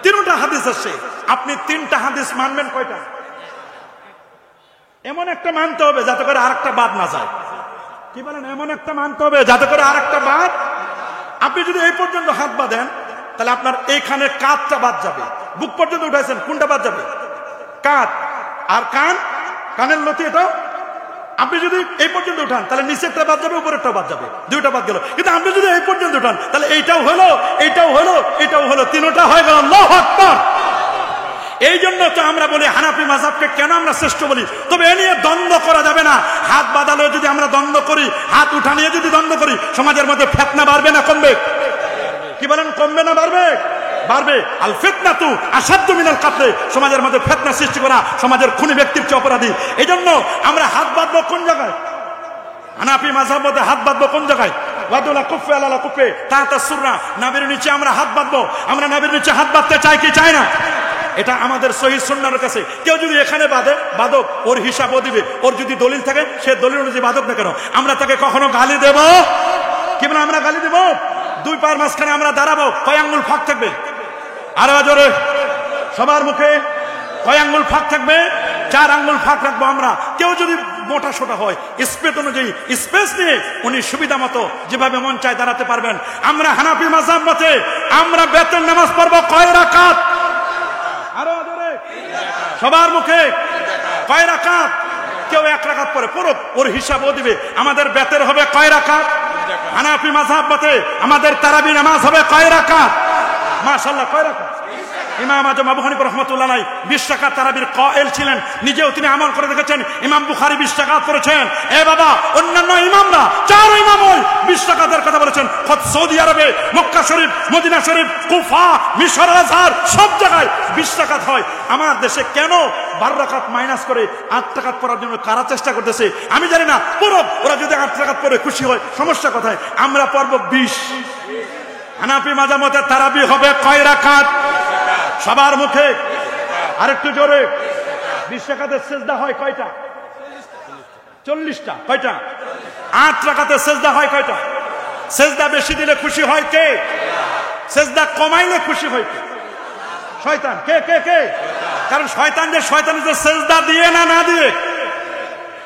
A: 3টা হাদিস আসছে। আপনি 3টা হাদিস মানবেন কয়টা? এমন একটা মানতে হবে যাতে করে আরেকটা বাদ না যায়। কি বলেন? এমন একটা মানতে হবে যাতে করে আরেকটা বাদ। আপনি যদি এই পর্যন্ত হাত বাঁধেন তাহলে আপনার এইখানে কাঁধটা বাদ যাবে। বুক পর্যন্ত উঠাইছেন, কোনটা বাদ যাবে? কাঁধ। আর কানের লতি, এটা আপনি যদি এই পর্যন্ত উঠান তাহলে নিচেরটা বাদ যাবে, উপরেরটা বাদ যাবে, 2টা বাদ গেল। কিন্তু আপনি যদি এই পর্যন্ত উঠান তাহলে এইটাও হলো, এইটাও হলো, এটাও হলো, 3টা হয়ে গেল। আল্লাহু আকবার। এই জন্য তো আমরা বলি হানাফি মাযহাবকে কেন আমরা শ্রেষ্ঠ বলি। তবে এ নিয়ে দ্বন্দ্ব করা যাবে না। হাত বাঁধালে যদি আমরা দ্বন্দ্ব করি, হাত উঠা নিয়ে যদি দ্বন্দ্ব করি, সমাজের মধ্যে ফিতনা বাড়বে না কমবে? কি বলেন, কমবে না বাড়বে? বাড়বে। আল ফিতনাতু আশাদ্দু মিনাল কাতল, সমাজের মধ্যে ফিতনা সৃষ্টি করা সমাজের খুনি ব্যক্তির চেয়ে অপরাধী। এই জন্য আমরা হাত বাঁধবো কোন জায়গায়? হানাফি মাযহাব মতে হাত বাঁধবো কোন জায়গায়? ওয়াদুলা কুফে আলালা কুফে তাহতা সুররা, নাভির নিচে আমরা হাত বাঁধবো। আমরা নাভির নিচে হাত বাঁধতে চাই কি চাই না? এটা আমাদের সহিহ সুন্নাহর কাছে। কেউ যদি এখানে বাদক, ওর হিসাবও দিবে, ওর যদি দলিল থাকে সে দলিল অনুযায়ী বাদক না কেন, আমরা তাকে কখনো গালি দেব কি বলে? আমরা গালি দেব? দুই পায়ের মাঝখানে আমরা দাঁড়াবো, কয় আঙ্গুল ফাঁক থাকবে? আরো জোরে, সবার মুখে কয় আঙ্গুল ফাঁক থাকবে? 4 আঙ্গুল ফাঁক রাখবো আমরা। কেউ যদি মোটা সোটা হয়, স্পেস অনুযায়ী স্পেস নিয়ে উনি সুবিধা মতো যেভাবে মন চায় দাঁড়াতে পারবেন। আমরা হানাফি মাযহাব মতে আমরা বেতের নামাজ পড়বো কয় রাকাত? আরো জোরে, সবার মুখে কয় রাকাত? কেউ 1 রাকাত পড়ে, পুরো ওর হিসাবও দিবে। আমাদের বেতের হবে কয় রাকাত? হানাফি মাযহাব মতে আমাদের তারাবি নামাজ হবে কয় রাকাত? মাশাআল্লাহ, কয় রাকাত? ইমাম আজম আবু হানিফা রাহমাতুল্লাহ আলাইহি 20 রাকাত তারাবির কায়েল ছিলেন, নিজেও তিনি আমল করে দেখেছেন। ইমাম বুখারী 20 রাকাত পড়েছেন। এ বাবা, অন্যান্য ইমামরা 4 ইমাম ওই 20 রাকাতের কথা বলেছেন। খোদ সৌদি আরবে মক্কা শরীফ, মদিনা শরীফ, কুফা, মিশর, আজহার সব জায়গায় 20 রাকাত হয়। আমার দেশে কেন 12 রাকাত মাইনাস করে 8 রাকাত পড়ার জন্য কারা চেষ্টা করতেছে আমি জানি না। পুরো ওরা যদি 8 রাকাত পড়ে খুশি হয়, সমস্যা কোথায়? আমরা পড়ব 20। হানাফি মাযহাব মতে তারাবি হবে কয় রাকাত? সবার মুখে আরেকটু জোরে। 20 রাকাতের সেজদা হয় কয়টা? 40টা। কয়টা? 8 রাকাতের সেজদা হয় কয়টা? সেজদা বেশি দিলে খুশি হয় কে? সেজদা কমাইলে খুশি হয় কে? শয়তান। কে কে কে? কারণ শয়তান যে সেজদা দিয়ে না দিয়ে,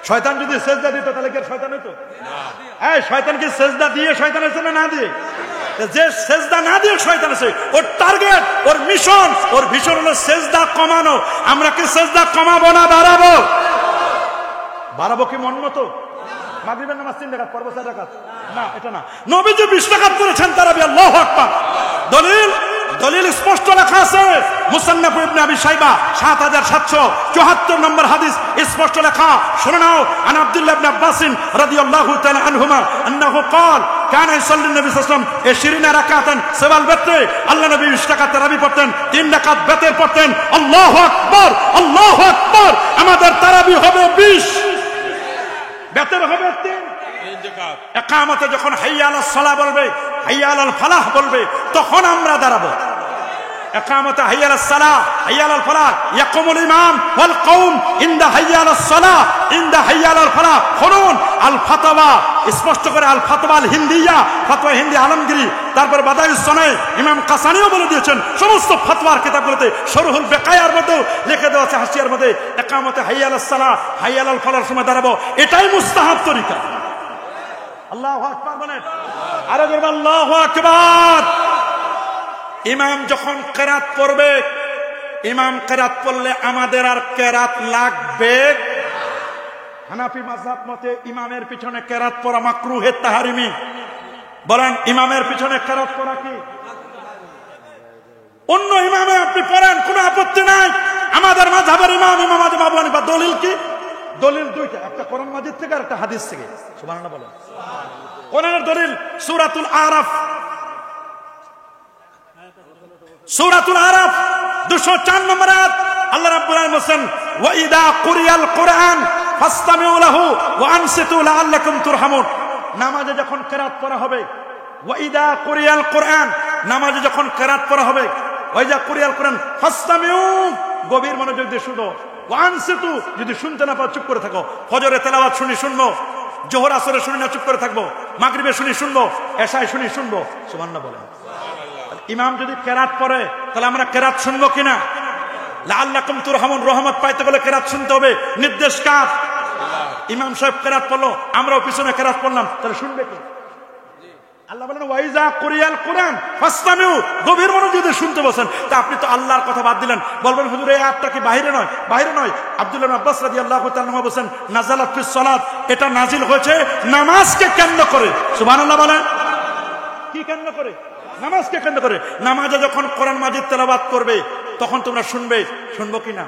A: শয়তান যদি সেজদা দিত তাহলে কি শয়তান হতো? এই শয়তান কি সেজদা দিয়ে শয়তান হচ্ছে না দিয়ে? যে সেজদা না দিয়ে শয়তান আছে, ওর টার্গেট, ওর মিশন, ওর ভিশন হলো সেজদা কমানো। আমরা কি সেজদা কমাবো না বাড়াবো? বাড়াবো কি মন মতো? মাগরিবের নামাজ 3 রাকাত পড়বো 4 রাকাত? না, এটা না। নবীজি 20 রাকাত করেছেন তারাবি। আল্লাহু আকবার। দলিল স্পষ্ট লেখা আছে মুসান্নাফ ইবনে আবি শাইবা 7774 নম্বর হাদিস, স্পষ্ট লেখা। শুনে নাও। আন আব্দুল্লাহ ইবনে আব্বাস রাদিয়াল্লাহু তাআলা আনহুমা আন্নাহু ক্বাল কানা ইসাল্লি নবী সাল্লাল্লাহু আলাইহি ওয়াসাল্লাম 20 রাকাতান সওয়াল বেতে। আল্লাহ নবী 20 রাকাত তারাবি পড়তেন, 3 রাকাত বেতের পড়তেন। আল্লাহু আকবার, আল্লাহু আকবার। আমাদের তারাবি হবে 20, বেতের হবে 3। ইকামতে যখন হাইয়া আলাস সালাহ বলবে, হাইয়া আলাল ফালাহ বলবে, তখন আমরা দাঁড়াবো। ইকামতে হাইয়া আলাস সালাহ, হাইয়া আলাল ফালাহ, ইয়াকুমুল ইমাম ওয়াল কওম ইনদা হাইয়া আলাস সালাহ, ইনদা হাইয়া আলাল ফালাহ। শুনুন, আল ফাতওয়া স্পষ্ট করে, আল ফাতওয়া আল হিন্দিয়া, ফতোয়া হিন্দি আলমগীরি, তারপর বাদাইউস সুনাই ইমাম কাসানিও বলে দিয়েছেন। সমস্ত ফতোয়ার কিতাবগুলোতে শরহুল বেকায়ার মধ্যে লিখে দেওয়া আছে, হাসিয়ার মধ্যে, ইকামতে হাইয়া আলাস সালাহ, হাইয়া আলাল ফালাহর সময় দাঁড়াবো। এটাই মুস্তাহাব তরিকা। আল্লাহু আকবার বলেন। আরে জোরে আল্লাহু আকবার। ইমাম যখন কেরাত পড়বে, ইমাম কেরাত পড়লে আমাদের আর কেরাত লাগবে। হানাফি মাযহাব মতে ইমামের পিছনে কেরাত পড়া মাকরুহে তাহরিমি। বলেন, ইমামের পিছনে কেরাত পড়া কি? অন্য ইমামে আপনি পড়েন, কোনো আপত্তি নাই। আমাদের মাযহাবের ইমাম আযম আবু হানিফা দলিল কি? দলিল দুইটা, একটা কোরআন মাজিদ থেকে আর একটা হাদিস থেকে। সুবহানাল্লাহ বলেন। কোরআনের দলিল সূরাতুল আরাফ, সূরাতুল আরাফ 204 নম্বর আয়াত। আল্লাহ রাব্বুল আলামিন বলেন, ওয়া ইদা কুরিয়াল কুরআন ফাসতামিউ লাহু ওয়া আনসিতু লাআল্লাকুম তুরহামুন। নামাজে যখন কিরাত পড়া হবে, ওয়া ইদা কুরিয়াল কুরআন, নামাজে যখন কিরাত পড়া হবে, ওয়া ইদা কুরিয়াল কুরআন ফাসতামিউ, গভীর মনোযোগ দিয়ে শুনো। ওয়া আনসিতু, যদি শুনতে না পাও চুপ করে থাকো। ফজরে তেলাওয়াত শুনবো, জোহর আসরে শুনি না চুপ করে থাকবো, মাগরিবে শুনবো, এশায় শুনবো। সুবহানাল্লাহ বলেন। ইমাম যদি কেরাত পড়ে তাহলে আমরা কেরাত শুনবো কিনা? লাআল্লাকুম তুরহামুন, রহমত পাইতে গেলে কেরাত শুনতে হবে। নির্দেশ কার? ইমাম সাহেব কেরাত পড়লো, আমরাও পিছনে কেরাত পড়লাম, তাহলে শুনবে কে? আল্লাহ বলেন, ওয়াইজা কুরিয়াল কুরআন ফাসতামিউ, গভীর মনোযোগ দিয়ে শুনতে বসেন। তা আপনি তো আল্লাহর কথা বাদ দিলেন, বলবেন হুজুর এই আয়াতটা কি বাইরে নয়? বাইরে নয়। আব্দুল্লাহ ইবনে আব্বাস রাদিয়াল্লাহু তাআলা বলেন, নাযালাত ফিস সালাত, এটা নাজিল হয়েছে নামাজকে কেন্দ্র করে। সুবহানাল্লাহ বলেন। কি কেন্দ্র করে? নামাজকে কেন্দ্র করে। নামাজে যখন কোরআন মাজিদ তেলাওয়াত করবে তখন তোমরা শুনবো কিনা?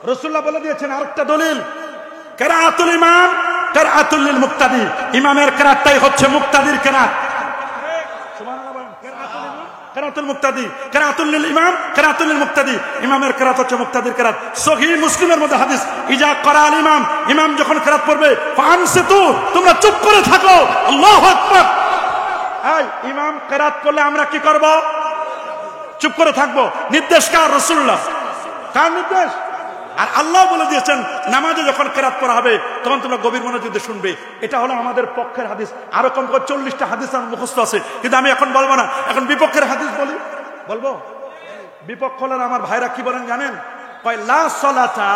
A: রাসূলুল্লাহ বলে দিয়েছেন আরেকটা দলিল, কিরাআতুল ইমাম কিরাআতুল লিল মুক্তাদি, ইমামের কিরাতটাই হচ্ছে মুক্তাদির কিরাত। সুবহানাল্লাহ বলেন। কিরাআতুল ইমাম কিরাআতুল মুক্তাদি, কিরাআতুল লিল ইমাম কিরাআতুল লিল মুক্তাদি, ইমামের কিরাত হচ্ছে মুক্তাদির কিরাত। সহিহ মুসলিমের মধ্যে হাদিস, ইজা ক্বারাল ইমাম, ইমাম যখন কিরাত পড়বে, ফানসিতু, তোমরা চুপ করে থাকো। আল্লাহু আকবার। এই ইমাম কিরাত করলে আমরা কি করব? চুপ করে থাকবো। নির্দেশ কার? রাসূলুল্লাহ। কার নির্দেশ? আর আল্লাহ বলে দিয়েছেন নামাজে যখন কেরাত পড়া হবে তখন তোমরা গভীর মনোযোগে শুনবে। এটা হলো আমাদের পক্ষের হাদিস। আরো কম করে 40টা হাদিস আমার মুখস্থ আছে, কিন্তু আমি এখন বলবো না, এখন বিপক্ষের হাদিস বলবো। বিপক্ষ হলেন আমার ভাইরা কি বলেন জানেন? কয় লা সালাতা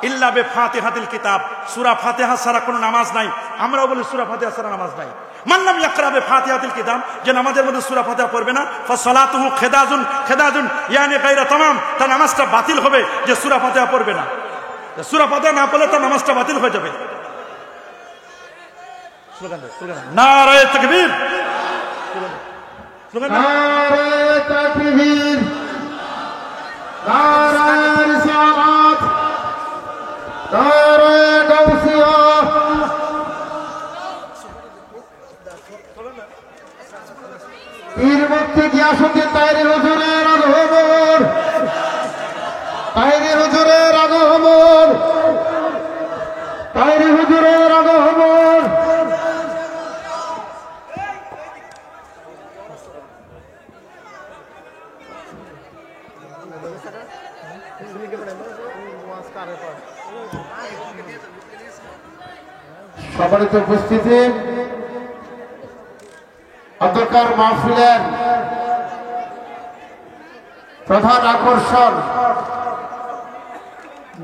A: ইল্লা বিফাতিহাতিল কিতাব, সূরা ফাতিহা ছাড়া কোনো নামাজ নাই। আমরাও বলি সূরা ফাতিহা ছাড়া নামাজ নাই। মান লাম ইয়াকরা বিফাতিহাতিল কিতাব, যে নামাজের মধ্যে সূরা ফাতিহা পড়বে না, ফাসালাতুহু খিদাজুন ইয়ানি গায়রা তামাম, তার নামাজটা বাতিল হবে। যে সূরা ফাতিহা পড়বে না, সূরা ফাতিহা না পড়লে তার নামাজটা বাতিল হয়ে যাবে। নারায়ে তাকবীর,
D: নারায়ে তাকবীর, নারায়ে রিসালাত, নারায়ে গাউসিয়া। পীর মুফতি গিয়াসউদ্দিন তাহেরী হুজুরের আগমন, তাহেরী হুজুরের আগমন, তাহেরী হুজুরের আগমন। সম্মানিত উপস্থিতি, অন্ধকার মাহফিলের প্রধান আকর্ষণ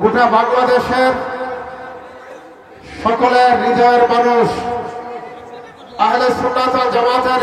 D: গোটা বাংলাদেশের সকলের হৃদয়ের মানুষ আহলে সুন্নাত ওয়াল জামাতের